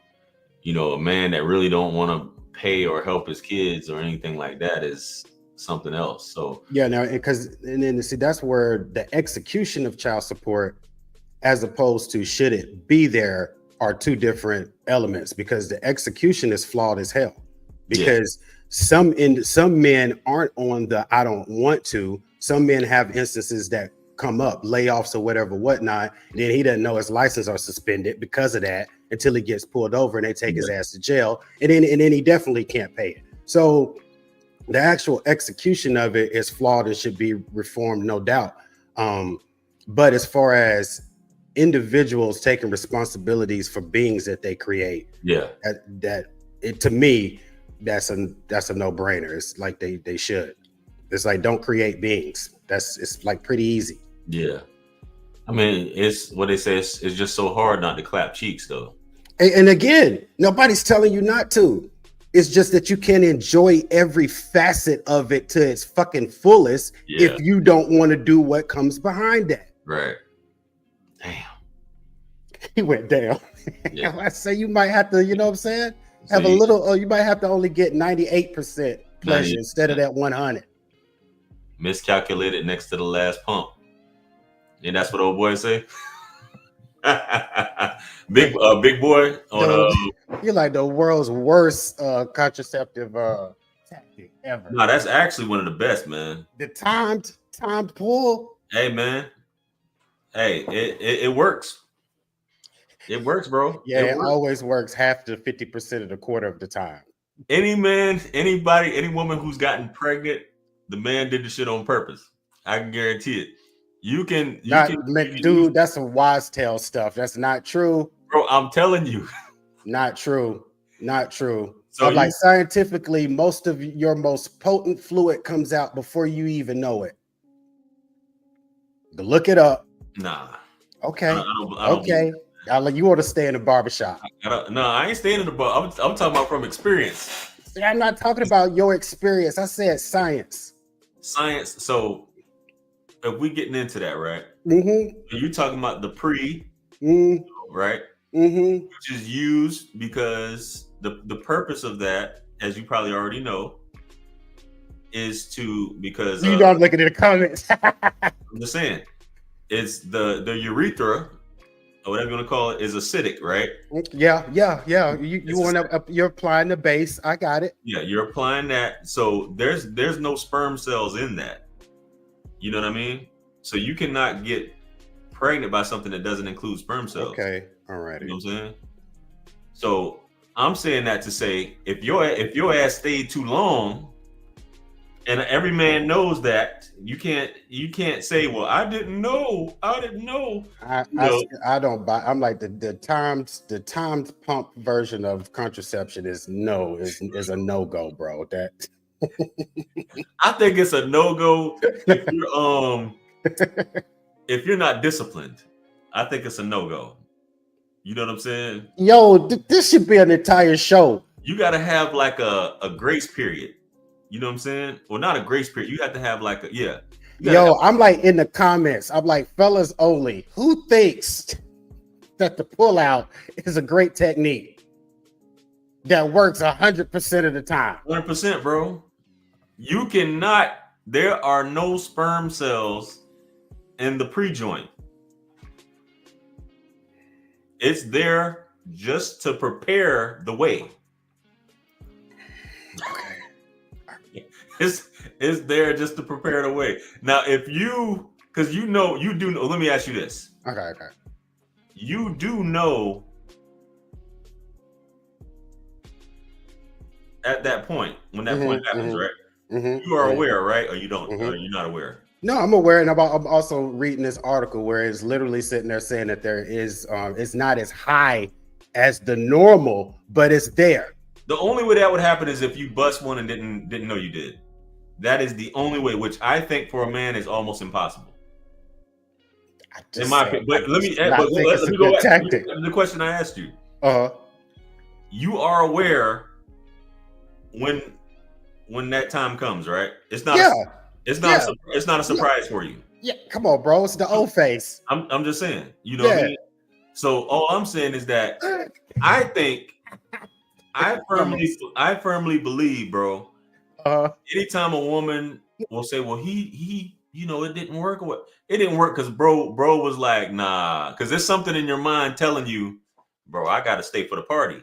a man that really don't want to pay or help his kids or anything like that is something else. So yeah, now and then see that's where the execution of child support, as opposed to should it be there, are two different elements, because the execution is flawed as hell. Because some men aren't on the I don't want to. Some men have instances that come up, layoffs or whatever, whatnot. And then he doesn't know his license are suspended because of that until he gets pulled over and they take his ass to jail. And then he definitely can't pay it. So the actual execution of it is flawed and should be reformed, no doubt. But as far as individuals taking responsibilities for beings that they create, to me, that's a no-brainer. It's like they should. It's like, don't create beings. It's like pretty easy. Yeah. I mean, it's what they say, it's just so hard not to clap cheeks though. And again, nobody's telling you not to. It's just that you can enjoy every facet of it to its fucking fullest if you don't want to do what comes behind that. Right. Damn. He went down. Yeah. I say you might have to, you know what I'm saying? Have a little, you might have to only get 98% pleasure 98%. instead of that 100. Miscalculated next to the last pump. And that's what old boys say. big boy on you're like the world's worst contraceptive tactic ever. No, that's actually one of the best, man. The timed pull. Hey man. Hey, it works. It works, bro. Yeah, it always works half to 50% of the quarter of the time. Any man, anybody, any woman who's gotten pregnant, the man did the shit on purpose. I can guarantee it. Dude, that's some wise tale stuff. That's not true. Bro, I'm telling you. Not true. Not true. So like scientifically, most of your most potent fluid comes out before you even know it. Look it up. Nah. Okay. I don't okay. You want to stay in the barbershop. I ain't staying in the bar. I'm talking about from experience. See, I'm not talking about your experience. I said science. Science. So if we getting into that, right? Mm-hmm. You talking about the right? Mm-hmm. Which is used because the purpose of that, as you probably already know, is because you don't look at the comments. I'm just saying, it's the urethra, or whatever you want to call it, is acidic, right? Yeah. You're applying the base. I got it. Yeah, you're applying that. So there's no sperm cells in that. You know what I mean? So you cannot get pregnant by something that doesn't include sperm cells. Okay, all right. You know what I'm saying? So I'm saying that to say, if your ass stayed too long, and every man knows that, you can't say, well, I didn't know. I don't buy. I'm like the timed pump version of contraception is a no-go, bro. That I think it's a no-go if you're not disciplined. I think it's a no-go. You know what I'm saying? Yo, this should be an entire show. You got to have like a grace period. You know what I'm saying? Well, not a grace period. You have to have like I'm like in the comments. I'm like, fellas only. Who thinks that the pullout is a great technique that works 100% of the time? 100%, bro. You cannot. There are no sperm cells in the pre-joint. It's there just to prepare the way. It's there just to prepare the way. Now, let me ask you this. Okay. You do know at that point, when that point happens, right? You are aware, right? Or you don't, or you're not aware? No, I'm aware, and I'm also reading this article where it's literally sitting there saying that there is, it's not as high as the normal, but it's there. The only way that would happen is if you bust one and didn't know you did. That is the only way, which I think for a man is almost impossible. In my opinion, but let me go back to the question I asked you. You are aware when that time comes, right? It's not. It's not a surprise for you. Yeah, come on, bro. It's the old face. I'm just saying, you know what I mean? So all I'm saying is that I think I firmly believe, bro. Anytime a woman will say, "Well, he, you know, it didn't work," or what? It didn't work because bro was like, "Nah," because there's something in your mind telling you, "Bro, I got to stay for the party."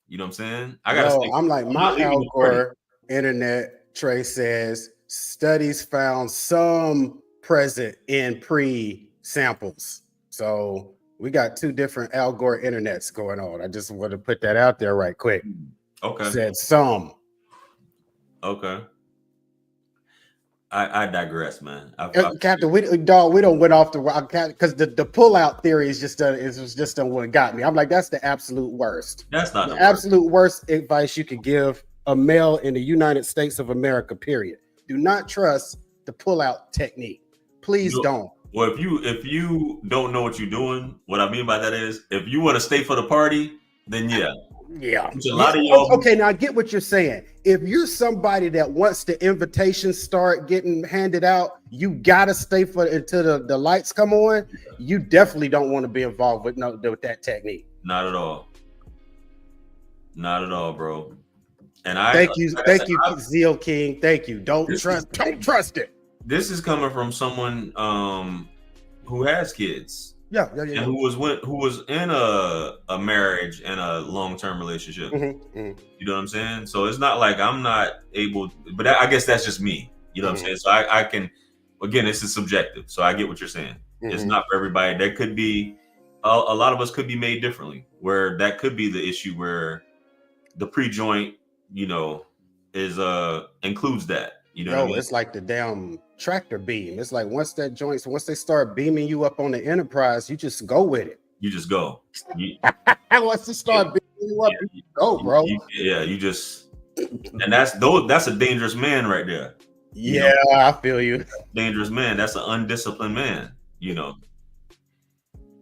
You know what I'm saying? I got to stay. I'm like, my Al Gore internet Trey says studies found some present in pre-samples. So we got two different Al Gore internets going on. I just want to put that out there right quick. Okay. Said some. Okay. I digress, man. Captain, we don't went off the because the pullout theory is just what got me. I'm like, that's the absolute worst. That's not the absolute worst advice you could give a male in the United States of America. Period. Do not trust the pullout technique. Please don't. Well, if you don't know what you're doing, what I mean by that is, if you want to stay for the party, then yeah. Which a lot of y'all. Okay, now I get what you're saying. If you're somebody that once the invitations start getting handed out, you gotta stay for until the lights come on. You definitely don't want to be involved with that technique. Not at all. Not at all, bro. And thank you, Zeal King. Thank you. Don't trust it. This is coming from someone who has kids. Yeah. And who was in a marriage and a long-term relationship. You know what I'm saying? So it's not like I'm not able, but I guess that's just me. You know what I'm saying? So I can, again, this is subjective. So I get what you're saying. It's not for everybody. There could be a lot of us could be made differently, where that could be the issue, where the pre-joint, you know, is includes that. You know what I mean? It's like the damn tractor beam. It's like once they start beaming you up on the Enterprise, you just go with it. You just go. Once they start beaming you up, you go, bro. You just, and that's a dangerous man right there. Yeah, I feel you. Dangerous man. That's an undisciplined man. You know.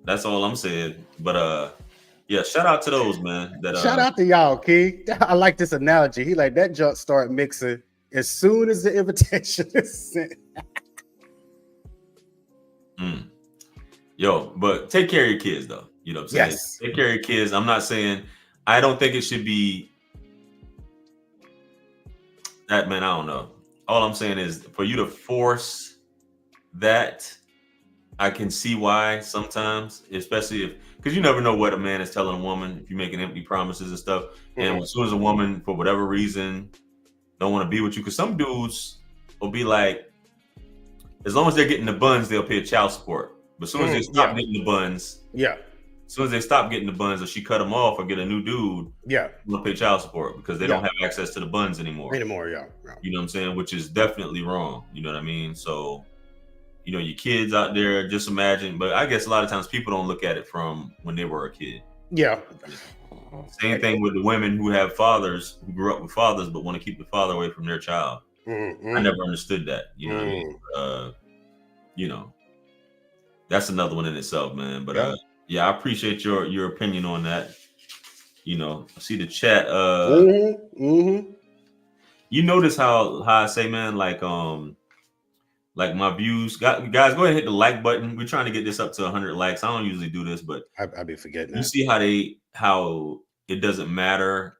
That's all I'm saying. But yeah, shout out to those, man. Shout out to y'all, King. I like this analogy. He like that junk start mixing as soon as the invitation is sent. Yo, but take care of your kids, though. You know what I'm saying? Yes. Take care of your kids. I'm not saying, I don't think it should be that, man. I don't know. All I'm saying is, for you to force that, I can see why sometimes, especially because you never know what a man is telling a woman if you're making empty promises and stuff. And as soon as a woman, for whatever reason, don't want to be with you, because some dudes will be like, as long as they're getting the buns, they'll pay child support. But as soon as they stop getting the buns, as soon as they stop getting the buns, or she cut them off or get a new dude, they'll pay child support because they don't have access to the buns anymore. You know what I'm saying? Which is definitely wrong. You know what I mean? So, you know, your kids out there, just imagine. But I guess a lot of times people don't look at it from when they were a kid. Same thing with the women who have fathers, who grew up with fathers, but want to keep the father away from their child. I never understood that. You know what I mean? You know, that's another one in itself, man. But yeah, I appreciate your opinion on that. You know, I see the chat. You notice how I say, man, like my views. Guys, go ahead and hit the like button. We're trying to get this up to 100 likes. I don't usually do this, but I be forgetting. You see how it doesn't matter.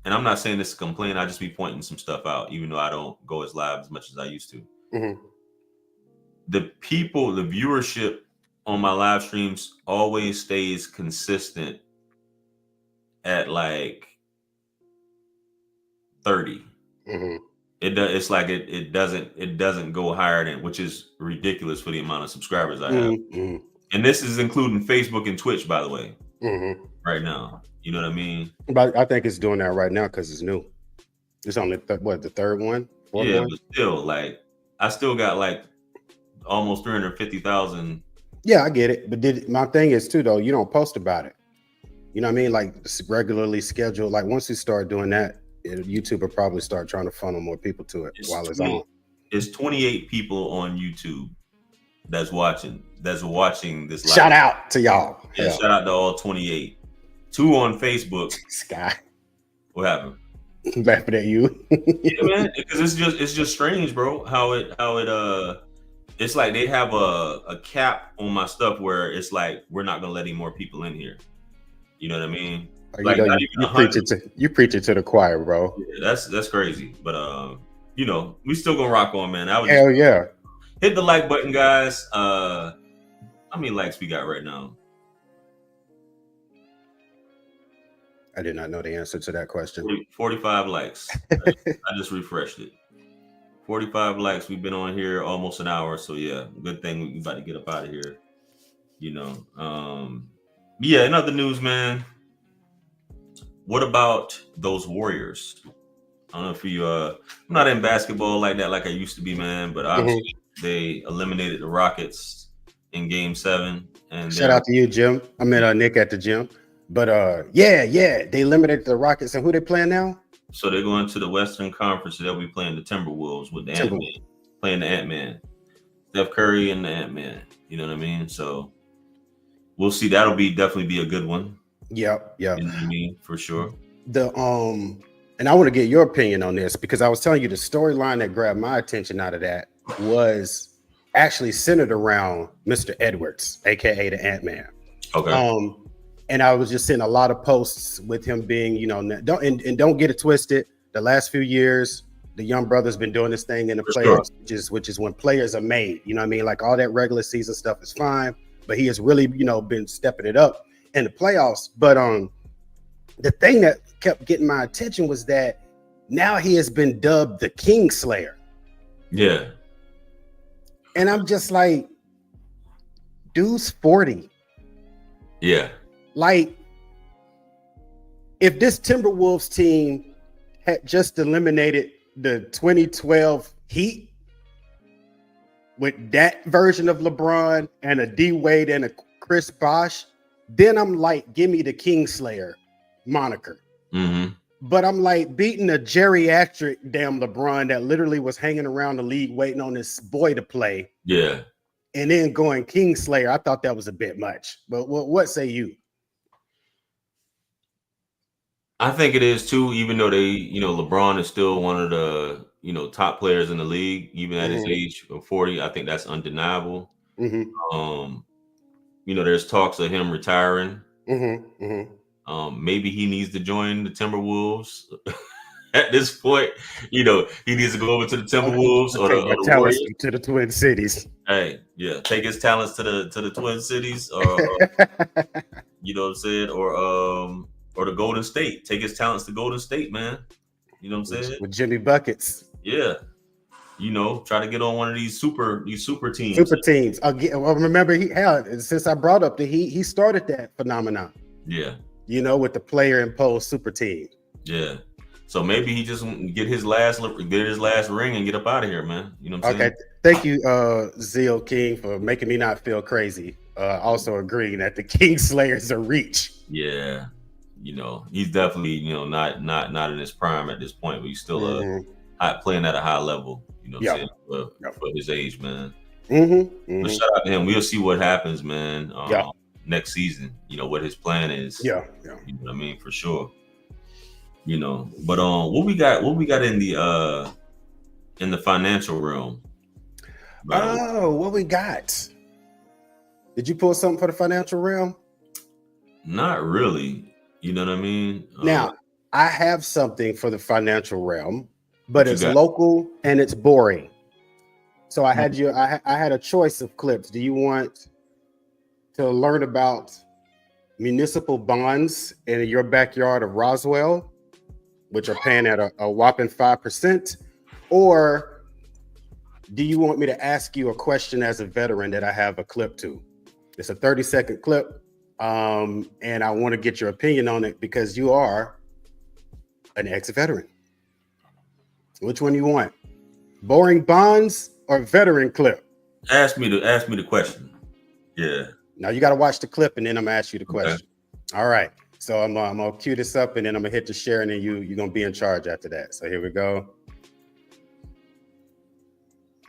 And I'm not saying this to complain. I just be pointing some stuff out, even though I don't go as live as much as I used to. The viewership on my live streams always stays consistent at like 30. It's like it doesn't go higher than, which is ridiculous for the amount of subscribers I have. And this is including Facebook and Twitch, by the way, right now. You know what I mean? But I think it's doing that right now because it's new. It's on the third one? Yeah, but still, like, I still got like almost 350,000. Yeah, I get it. But my thing is too, though, you don't post about it. You know what I mean? Like regularly scheduled. Like once you start doing that, YouTube will probably start trying to funnel more people to it while it's on. It's 28 people on YouTube that's watching this live. Shout out to y'all. Yeah, shout out to all 28. 2 on Facebook. Sky. What happened? Laughing at you. Yeah, man, because it's just strange, bro. How it it's like they have a cap on my stuff where it's like we're not gonna let any more people in here. You know what I mean? You Like know, not you, even you 100. preach it to the choir, bro. Yeah, that's crazy. But you know, we still gonna rock on, man. I was Hell just yeah. hit the like button, guys. How many likes we got right now? I did not know the answer to that question. 45 likes. I just refreshed it. 45 likes. We've been on here almost an hour, so yeah, good thing we about to get up out of here. You know, yeah. In other news, man, what about those Warriors? I don't know if you I'm not in basketball like that, like I used to be, man. But obviously, they eliminated the Rockets in Game 7, and Shout out to you, Jim. I met Nick at the gym. But yeah, they limited the Rockets. And who they playing now? So they're going to the Western Conference. They'll be playing the Timberwolves with the Ant-Man, playing the Ant-Man, Steph Curry and the Ant-Man. You know what I mean? So we'll see. That'll definitely be a good one. Yep. You know what I mean? For sure. And I want to get your opinion on this because I was telling you the storyline that grabbed my attention out of that was actually centered around Mr. Edwards, aka the Ant-Man. Okay. And I was just seeing a lot of posts with him being, you know, don't get it twisted. The last few years, the young brother's been doing this thing in the playoffs, which is when players are made. You know what I mean? Like all that regular season stuff is fine, but he has really, you know, been stepping it up in the playoffs. But the thing that kept getting my attention was that now he has been dubbed the King Slayer. Yeah. And I'm just like, dude's 40. Yeah. Like, if this Timberwolves team had just eliminated the 2012 Heat with that version of LeBron and a D Wade and a Chris Bosh, then I'm like, give me the Kingslayer moniker. Mm-hmm. But I'm like, beating a geriatric damn LeBron that literally was hanging around the league waiting on this boy to play. Yeah. And then going Kingslayer, I thought that was a bit much. But what say you? I think it is too, even though LeBron is still one of the, top players in the league, even at his age of 40. I think that's undeniable. There's talks of him retiring. Maybe he needs to join the Timberwolves at this point. He needs to go over to the Timberwolves or the Warriors. To the Twin Cities. Hey, yeah, take his talents to the Twin Cities, or you know what I'm saying, or the Golden State. Take his talents to Golden State, man. You know what I'm saying? With Jimmy Buckets. Yeah. Try to get on one of these super teams. Super teams. Well, remember, since I brought up he started that phenomenon. Yeah. With the player imposed super team. Yeah. So maybe he just get his last ring and get up out of here, man. You know what I'm saying? Okay. Thank you, Zeo King, for making me not feel crazy. Also agreeing that the Kingslayer is a reach. Yeah. He's definitely, not in his prime at this point, but he's still playing at a high level, saying, for his age, man. But shout out to him. We'll see what happens, man. Next season, what his plan is. Yeah. You know what I mean? For sure. But what we got in the financial realm? What we got? Did you pull something for the financial realm? Not really. You know what I mean? Now, I have something for the financial realm, but it's local and it's boring. So I had I had a choice of clips. Do you want to learn about municipal bonds in your backyard of Roswell, which are paying at a whopping 5%? Or do you want me to ask you a question as a veteran that I have a clip to? It's a 30-second clip. And I want to get your opinion on it because you are an ex-veteran. Which one you want? Boring bonds or veteran clip? Ask me the question. Yeah. Now you got to watch the clip and then I'm gonna ask you the question. Okay. All right. So I'm gonna cue this up and then I'm gonna hit the share and then you're gonna be in charge after that. So here we go.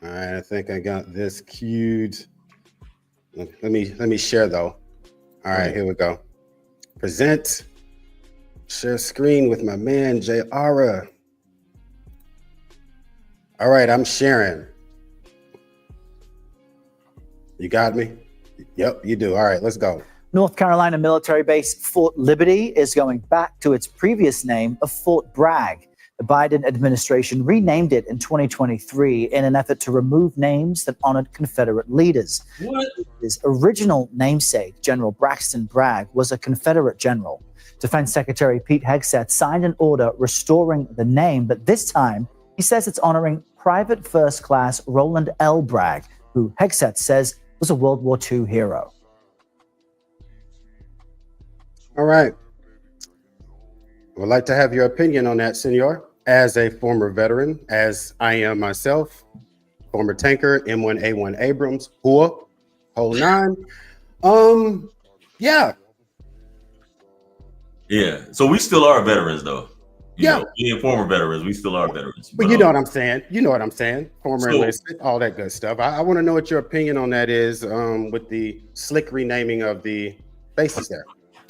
All right, I think I got this cued. Let me share though. All right, here we go. Present, share screen with my man, Jay Ara. All right, I'm sharing. You got me? Yep, you do. All right, let's go. North Carolina military base Fort Liberty is going back to its previous name of Fort Bragg. The Biden administration renamed it in 2023 in an effort to remove names that honored Confederate leaders. What? His original namesake, General Braxton Bragg, was a Confederate general. Defense Secretary Pete Hegseth signed an order restoring the name, but this time he says it's honoring Private First Class Roland L. Bragg, who Hegseth says was a World War II hero. All right. Would like to have your opinion on that, Senor. As a former veteran, as I am myself, former tanker, M1A1 Abrams, whole nine. Yeah. Yeah. So we still are veterans, though. You Yeah. know, being former veterans, we still are veterans. But you know what I'm saying. You know what I'm saying. Former So- enlisted, all that good stuff. I want to know what your opinion on that is with the slick renaming of the bases there.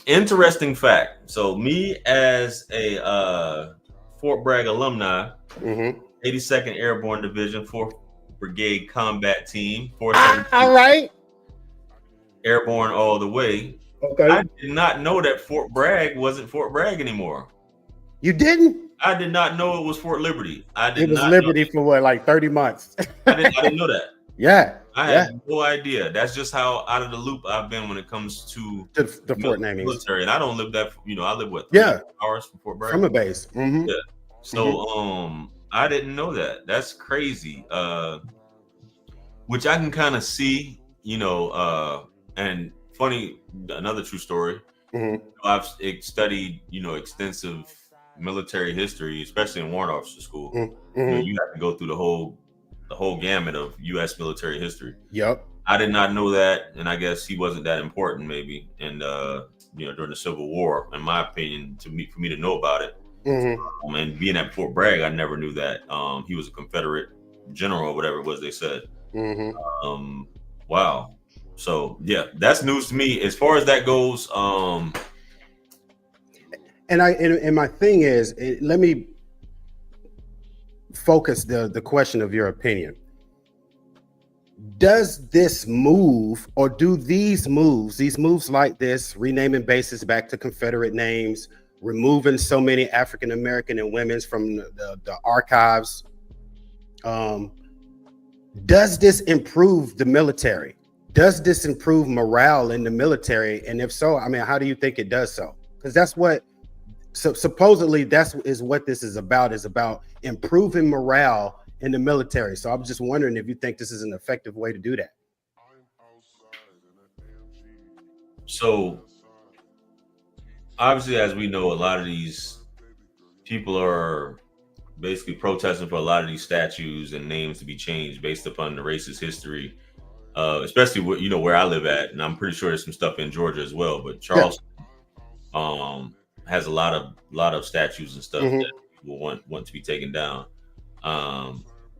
Interesting fact. So me as a Fort Bragg alumni, Mm-hmm. 82nd Airborne Division, 4th Brigade Combat Team, 4th All right. Airborne all the way. Okay. I did not know that Fort Bragg wasn't Fort Bragg anymore. You didn't? I did not know it was Fort Liberty. I did It was not Liberty know for what, like 30 months? I didn't know that. Yeah. I Yeah. had no idea. That's just how out of the loop I've been when it comes to The Fort naming. military. And I don't live that, I live what? Yeah. 3 hours from Fort Bragg. From a base. Mm-hmm. Yeah. So I didn't know that. That's crazy. Which I can kind of see, and funny, another true story. Mm-hmm. I've studied, extensive military history, especially in warrant officer school. Mm-hmm. You have to go through the whole gamut of U.S. military history. Yep. I did not know that, and I guess he wasn't that important, maybe. And during the Civil War, in my opinion, for me to know about it. Mm-hmm. And being at Fort Bragg, I never knew that he was a Confederate general or whatever it was they said. Mm-hmm. Wow. So yeah, that's news to me. As far as that goes, And my thing is, let me focus the question of your opinion. Does this move, or do these moves like this, renaming bases back to Confederate names, removing so many African American and women's from the archives, does this improve the military? Does this improve morale in the military? And if so, I mean, how do you think it does so? Because that's what, supposedly is what this is about improving morale in the military. So I'm just wondering if you think this is an effective way to do that. So obviously, as we know, a lot of these people are basically protesting for a lot of these statues and names to be changed based upon the racist history, especially where I live at, and I'm pretty sure there's some stuff in Georgia as well. But Charleston has a lot of statues and stuff that people want to be taken down.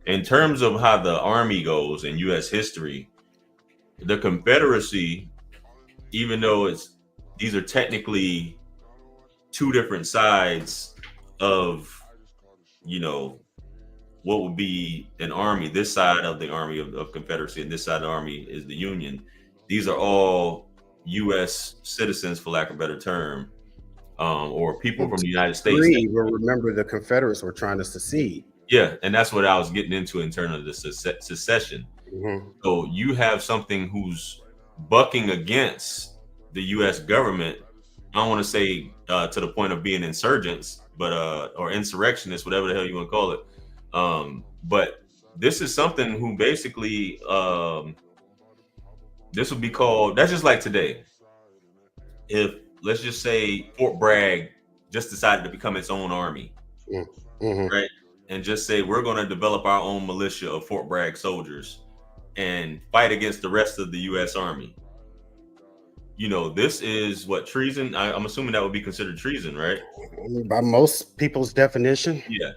In terms of how the Army goes in U.S. history, the Confederacy, even though these are technically two different sides of, what would be an army. This side of the Army of Confederacy and this side of the Army is the Union. These are all U.S. citizens, for lack of a better term, or people from the United States. Remember, the Confederates were trying to secede. Yeah, and that's what I was getting into in terms of the secession. So you have something who's bucking against the U.S. government. I don't want to say to the point of being insurgents, but or insurrectionists, whatever the hell you want to call it. But this is something who basically this would be called. That's just like today. If let's just say Fort Bragg just decided to become its own army, right? And just say we're going to develop our own militia of Fort Bragg soldiers and fight against the rest of the U.S. Army. This is what, treason? I'm assuming that would be considered treason, right? By most people's definition. Yeah.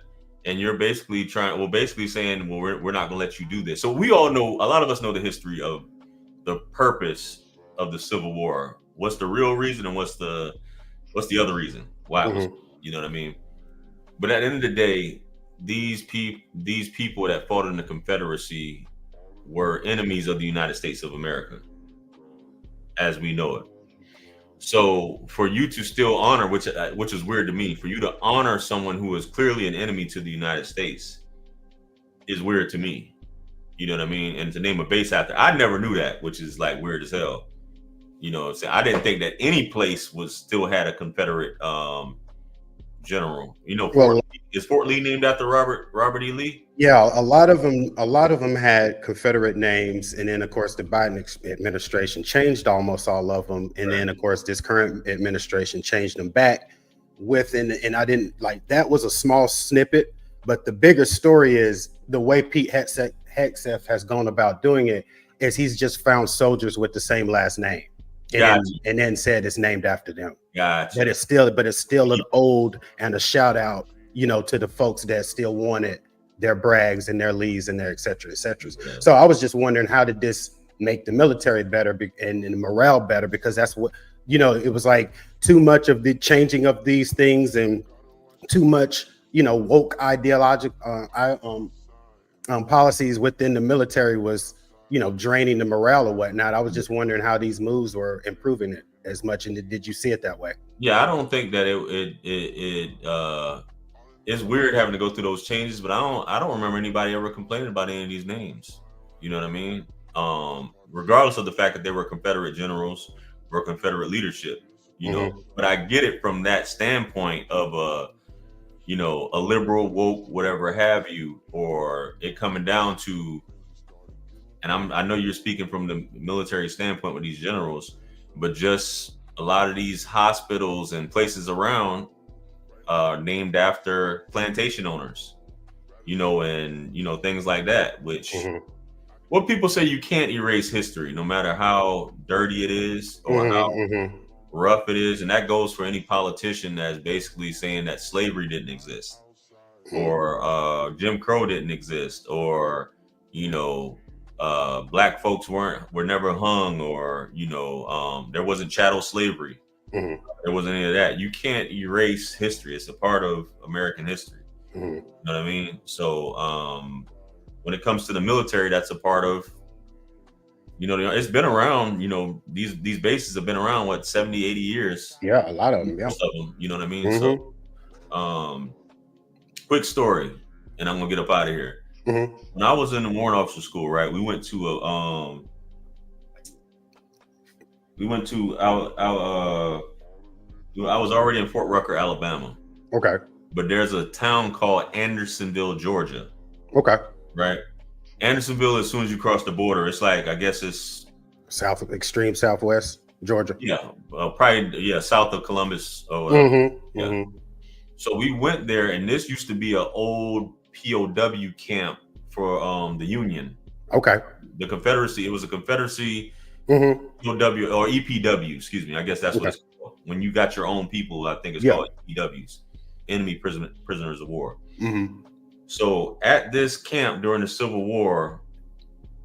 And you're basically saying, well, we're not going to let you do this. So we all know, a lot of us know the history of the purpose of the Civil War. What's the real reason and what's the other reason? Why? You know what I mean? But at the end of the day, these people that fought in the Confederacy were enemies of the United States of America as we know it. So for you to still honor, which is weird to me, for you to honor someone who is clearly an enemy to the United States is weird to me. You know what I mean? And to name a base after, I never knew that, which is like weird as hell. You know, so I didn't think that any place was still had a Confederate general. You know, is Fort Lee named after Robert E. Lee? Yeah, a lot of them had Confederate names, and then of course the Biden administration changed almost all of them, and then of course this current administration changed them back. And I didn't like that was a small snippet, but the bigger story is the way Pete Hegseth has gone about doing it is he's just found soldiers with the same last name, and then said it's named after them. Gotcha. But it's still an ode and a shout out, you know, to the folks that still wanted their Braggs and their Lees and their et cetera, et cetera. Yeah. So I was just wondering, how did this make the military better and the morale better? Because that's what, you know, it was like too much of the changing of these things and too much, you know, woke ideological policies within the military was, you know, draining the morale or whatnot. I was just wondering how these moves were improving it as much. And did you see it that way? Yeah, I don't think that it's weird having to go through those changes, but I don't remember anybody ever complaining about any of these names. You know what I mean? Regardless of the fact that they were Confederate generals or Confederate leadership, you know, but I get it from that standpoint of you know, a liberal, woke, whatever have you, or it coming down to, and I know you're speaking from the military standpoint with these generals, but just a lot of these hospitals and places around named after plantation owners, you know, and, you know, things like that, which what people say, you can't erase history, no matter how dirty it is or how rough it is. And that goes for any politician that's basically saying that slavery didn't exist or Jim Crow didn't exist, or, you know, black folks were never hung, or, you know, there wasn't chattel slavery. There wasn't any of that. You can't erase history. It's a part of American history. You know what I mean? So when it comes to the military, that's a part of, you know, it's been around, you know, these bases have been around, what, 70, 80 years? Yeah, a lot of them. Yeah. Most of them, you know what I mean? So quick story, and I'm gonna get up out of here. When I was in the warrant officer school, right, we went to I was already in Fort Rucker, Alabama. Okay. But there's a town called Andersonville, Georgia. Okay. Right. Andersonville, as soon as you cross the border, it's like, I guess it's extreme southwest Georgia. Yeah, probably south of Columbus or whatever. So we went there, and this used to be an old POW camp for the Union. Okay. The Confederacy. It was a Confederacy POW or EPW. Excuse me. I guess that's what it's called. When you got your own people, I think it's called EPWs, Enemy Prisoners of War. So at this camp during the Civil War,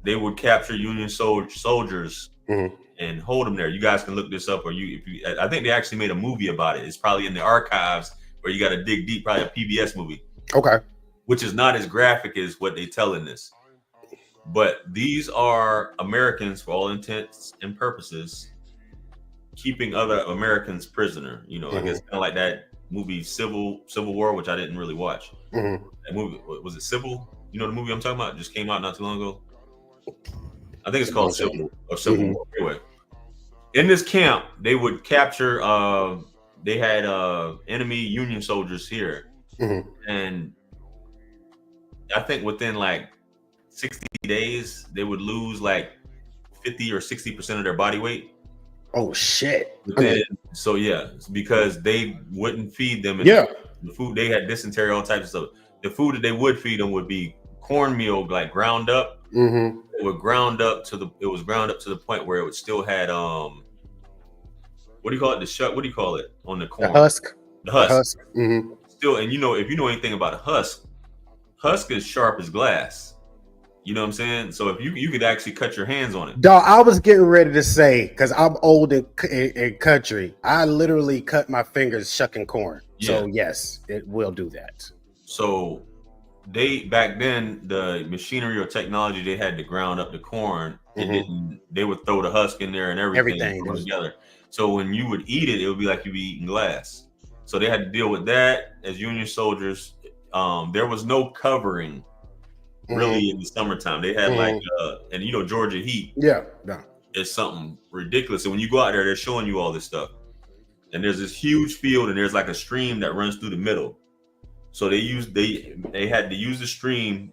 they would capture Union soldiers and hold them there. You guys can look this up, or I think they actually made a movie about it. It's probably in the archives, where you got to dig deep. Probably a PBS movie. Okay. Which is not as graphic as what they tell in this. But these are Americans, for all intents and purposes, keeping other Americans prisoner. You know, I guess kind of like that movie Civil War, which I didn't really watch. That movie, was it Civil? You know the movie I'm talking about? It just came out not too long ago. I think it's called Civil War. Anyway, in this camp, they would capture. They had enemy Union soldiers here, and I think within like 60 days, they would lose like 50 or 60% of their body weight. Oh shit! So yeah, because they wouldn't feed them. The food, they had dysentery, all types of stuff. The food that they would feed them would be cornmeal, like ground up. It was ground up to the point where it would still had what do you call it? What do you call it on the corn? The husk. The husk. Still, and you know, if you know anything about a husk is sharp as glass. You know what I'm saying? So if you could actually cut your hands on it. Dog, I was getting ready to say, because I'm old in country, I literally cut my fingers shucking corn. Yeah. So yes, it will do that. So they back then the machinery or technology they had to ground up the corn. They would throw the husk in there and everything together. So when you would eat it, it would be like you'd be eating glass. So they had to deal with that as Union soldiers. There was no covering really in the summertime. They had like and you know, Georgia heat. Yeah. It's something ridiculous. And when you go out there, they're showing you all this stuff. And there's this huge field, and there's like a stream that runs through the middle. So they had to use the stream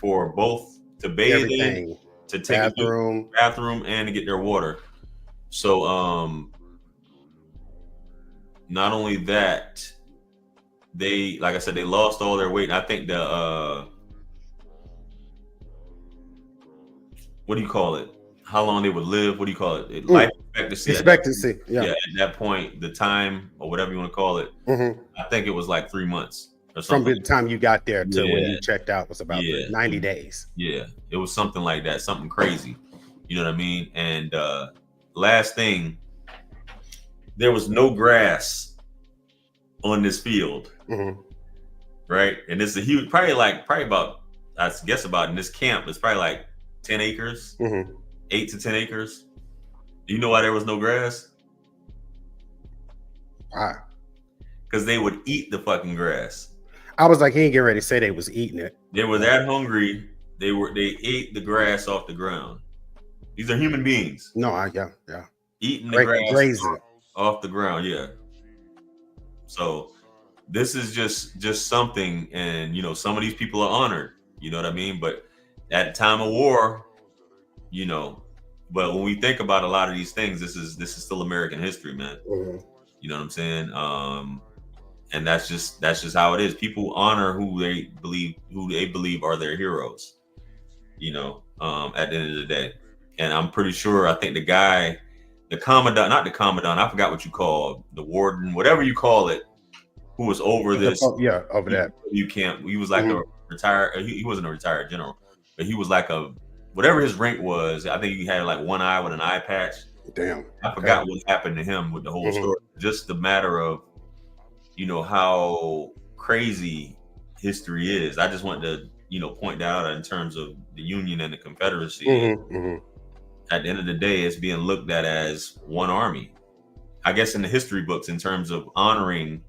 for both to bathe in, to take a bathroom, and to get their water. So not only that, they, like I said, they lost all their weight. And I think the what do you call it? How long they would live? What do you call it? Life expectancy. Expectancy. Yeah. At that point, the time or whatever you want to call it, I think it was like 3 months or from something. the time you got there to when you checked out was about 90 days. Yeah, it was something like that, something crazy. You know what I mean? And last thing, there was no grass on this field, right? And it's a huge, probably about, I guess about in this camp, it's probably like 10 acres, 8 to 10 acres. Do you know why there was no grass? Why? Because they would eat the fucking grass. I was like, he ain't getting ready to say they was eating it. They were that hungry. They ate the grass off the ground. These are human beings. No, Eating the grass grazing off the ground. Yeah. So this is just something, and you know, some of these people are honored. You know what I mean? But at the time of war, you know, but when we think about a lot of these things, this is still American history, man. You know what I'm saying? And that's just how it is. People honor who they believe are their heroes, you know, at the end of the day. And I'm pretty sure, I think the commandant, not the commandant, I forgot what you call the warden, whatever you call it, who was over this. Over that. You can't, he was like a retired, he wasn't a retired general, but he was like whatever his rank was. I think he had like one eye with an eye patch. Damn. I forgot what happened to him with the whole story. Just the matter of, you know, how crazy history is. I just want to, you know, point that out in terms of the Union and the Confederacy. At the end of the day, it's being looked at as one army. I guess in the history books, in terms of honoring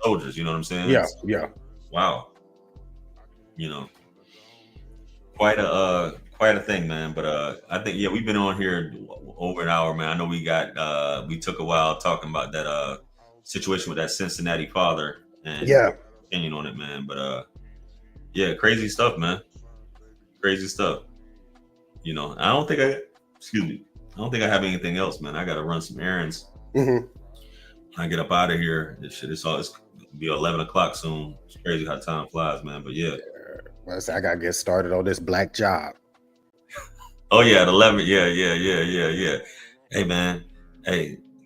soldiers, you know what I'm saying? Yeah. Wow. You know, quite a thing, man. But I think we've been on here over an hour, man. I know we took a while talking about that situation with that Cincinnati father and opinion on it, man. But crazy stuff, man. Crazy stuff. You know, I don't think I have anything else, man. I gotta run some errands. When I get up out of here, it's be 11 o'clock soon. It's crazy how time flies, man. But I gotta get started on this black job. Oh yeah, at 11. Yeah. Hey man,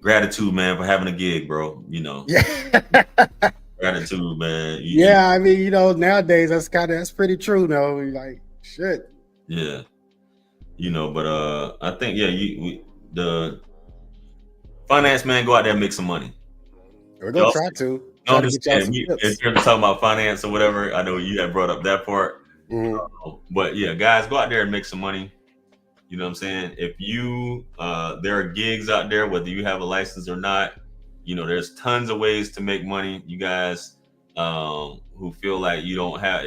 gratitude, man, for having a gig, bro. You know. Gratitude, man. I mean, you know, nowadays that's pretty true, though. Like shit. Yeah. You know, but I think the finance man, go out there and make some money. We're gonna try to. No, I'm just saying, if you're talking about finance or whatever, I know you had brought up that part. But yeah, guys, go out there and make some money. You know what I'm saying? If you there are gigs out there, whether you have a license or not, you know, there's tons of ways to make money. You guys who feel like you don't have,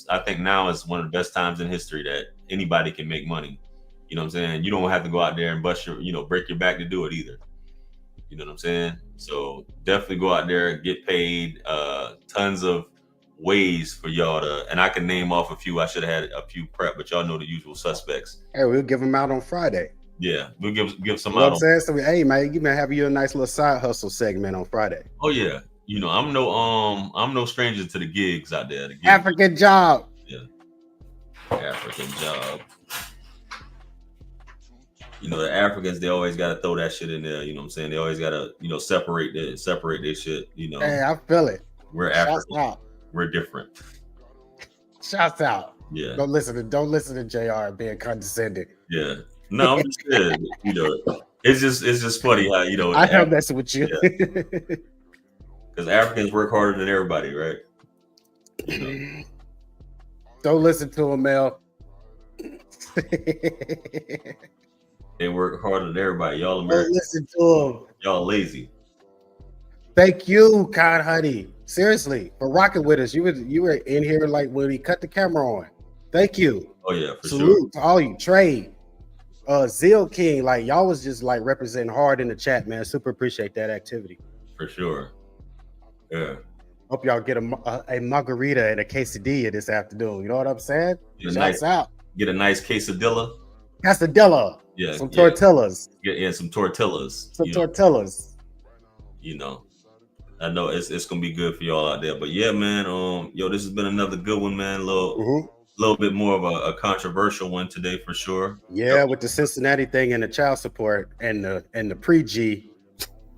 I think now is one of the best times in history that anybody can make money. You know what I'm saying? You don't have to go out there and break your back to do it either. You know what I'm saying? So definitely go out there, get paid. Tons of ways for y'all to, and I can name off a few. I should have had a few prep, but y'all know the usual suspects. Hey, we'll give them out on Friday. Yeah, we'll give some you know out. What I'm saying? So, hey man, you may have you a nice little side hustle segment on Friday. Oh yeah, you know I'm no stranger to the gigs out there. African job. Yeah, African job. You know, the Africans, they always got to throw that shit in there. You know what I'm saying? They always got to, you know, separate their shit. You know. Hey, I feel it. We're African. We're different. Shouts out. Yeah. Don't listen to JR being condescending. Yeah. No, I'm just kidding. You know, it's just funny how, you know. I am messing with you. Because Africans work harder than everybody, right? Don't listen to him, Mel. They work harder than everybody. Y'all Don't Americans, listen to him. y'all lazy. Thank you, Con Honey. Seriously, for rocking with us. You were in here like when we cut the camera on. Thank you. Oh yeah, for sure. Salute to all you. Trade. Zeal King, like y'all was just like representing hard in the chat, man. Super appreciate that activity. For sure. Yeah. Hope y'all get a margarita and a quesadilla this afternoon. You know what I'm saying? Shouts out. Get a nice quesadilla. Quesadilla. Yeah. Some tortillas. Get some tortillas. Some tortillas. You know, I know it's gonna be good for y'all out there. But yeah, man. Yo, this has been another good one, man. Little bit more of a controversial one today for sure. Yeah, with the Cincinnati thing and the child support and the pre-G.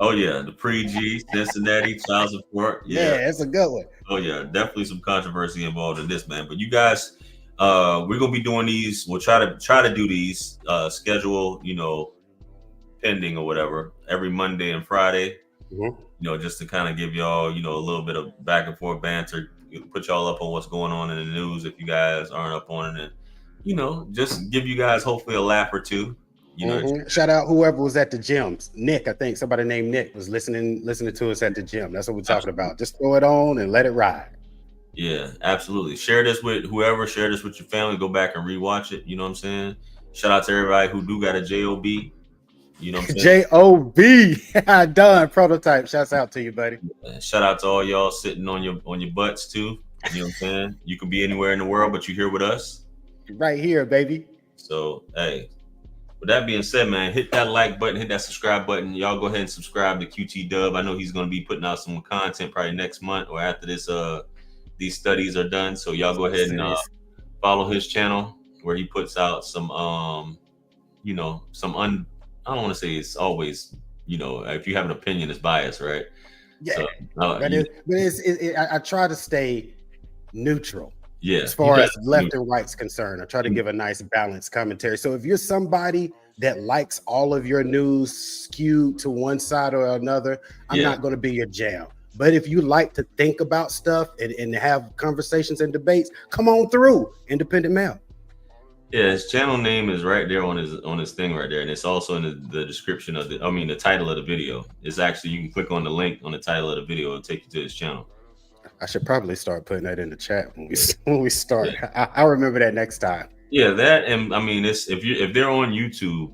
Oh yeah, the pre-G, Cincinnati child support. Yeah, it's a good one. Oh yeah, definitely some controversy involved in this, man. But you guys, we're gonna be doing these. We'll try to do these schedule, pending or whatever, every Monday and Friday. Just to kind of give y'all, a little bit of back and forth banter, put y'all up on what's going on in the news if you guys aren't up on it, and just give you guys hopefully a laugh or two. Shout out whoever was at the gyms. Nick, I think somebody named Nick was listening to us at the gym. That's what we're talking about. Just throw it on and let it ride. Yeah, absolutely. Share this with whoever. Share this with your family. Go back and rewatch it. You know what I'm saying? Shout out to everybody who do got a JOB. You know what I'm saying? JOB. Done. Prototype. Shouts out to you, buddy. Shout out to all y'all sitting on your butts too. You know what I'm saying? You can be anywhere in the world, but you're here with us. Right here, baby. So, hey. With that being said, man, hit that like button, hit that subscribe button. Y'all go ahead and subscribe to QT Dub. I know he's going to be putting out some content probably next month or after these studies are done. So y'all go ahead and follow his channel where he puts out some, I don't want to say it's always, if you have an opinion, it's biased, right? Yeah. So, I try to stay neutral. Yeah, as far as left and right's concerned, I try to give a nice balanced commentary. So if you're somebody that likes all of your news skewed to one side or another, I'm not going to be your jam. But if you like to think about stuff and have conversations and debates, come on through. Independent Mail. Yeah, his channel name is right there on his thing right there, and it's also in the description of the title of the video. It's actually, you can click on the link on the title of the video and take you to his channel. I should probably start putting that in the chat when we start. Yeah. I'll remember that next time. Yeah, that, and I mean, it's if they're on YouTube,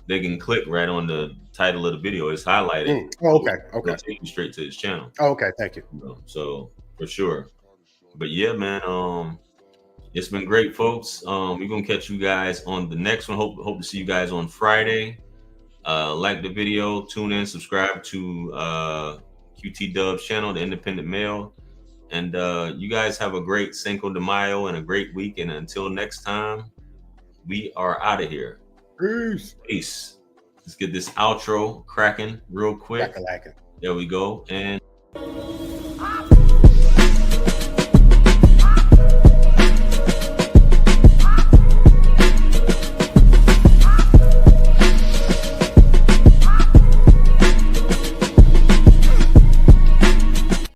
they can click right on the title of the video. It's highlighted. Okay. It'll take you straight to his channel. Okay, thank you. So for sure. But yeah, man, it's been great, folks. We're gonna catch you guys on the next one. Hope to see you guys on Friday. Like the video, tune in, subscribe to QT Dub's channel, The Independent Mail. And you guys have a great Cinco de Mayo and a great week. And until next time, we are out of here. Peace. Let's get this outro cracking real quick. There we go. And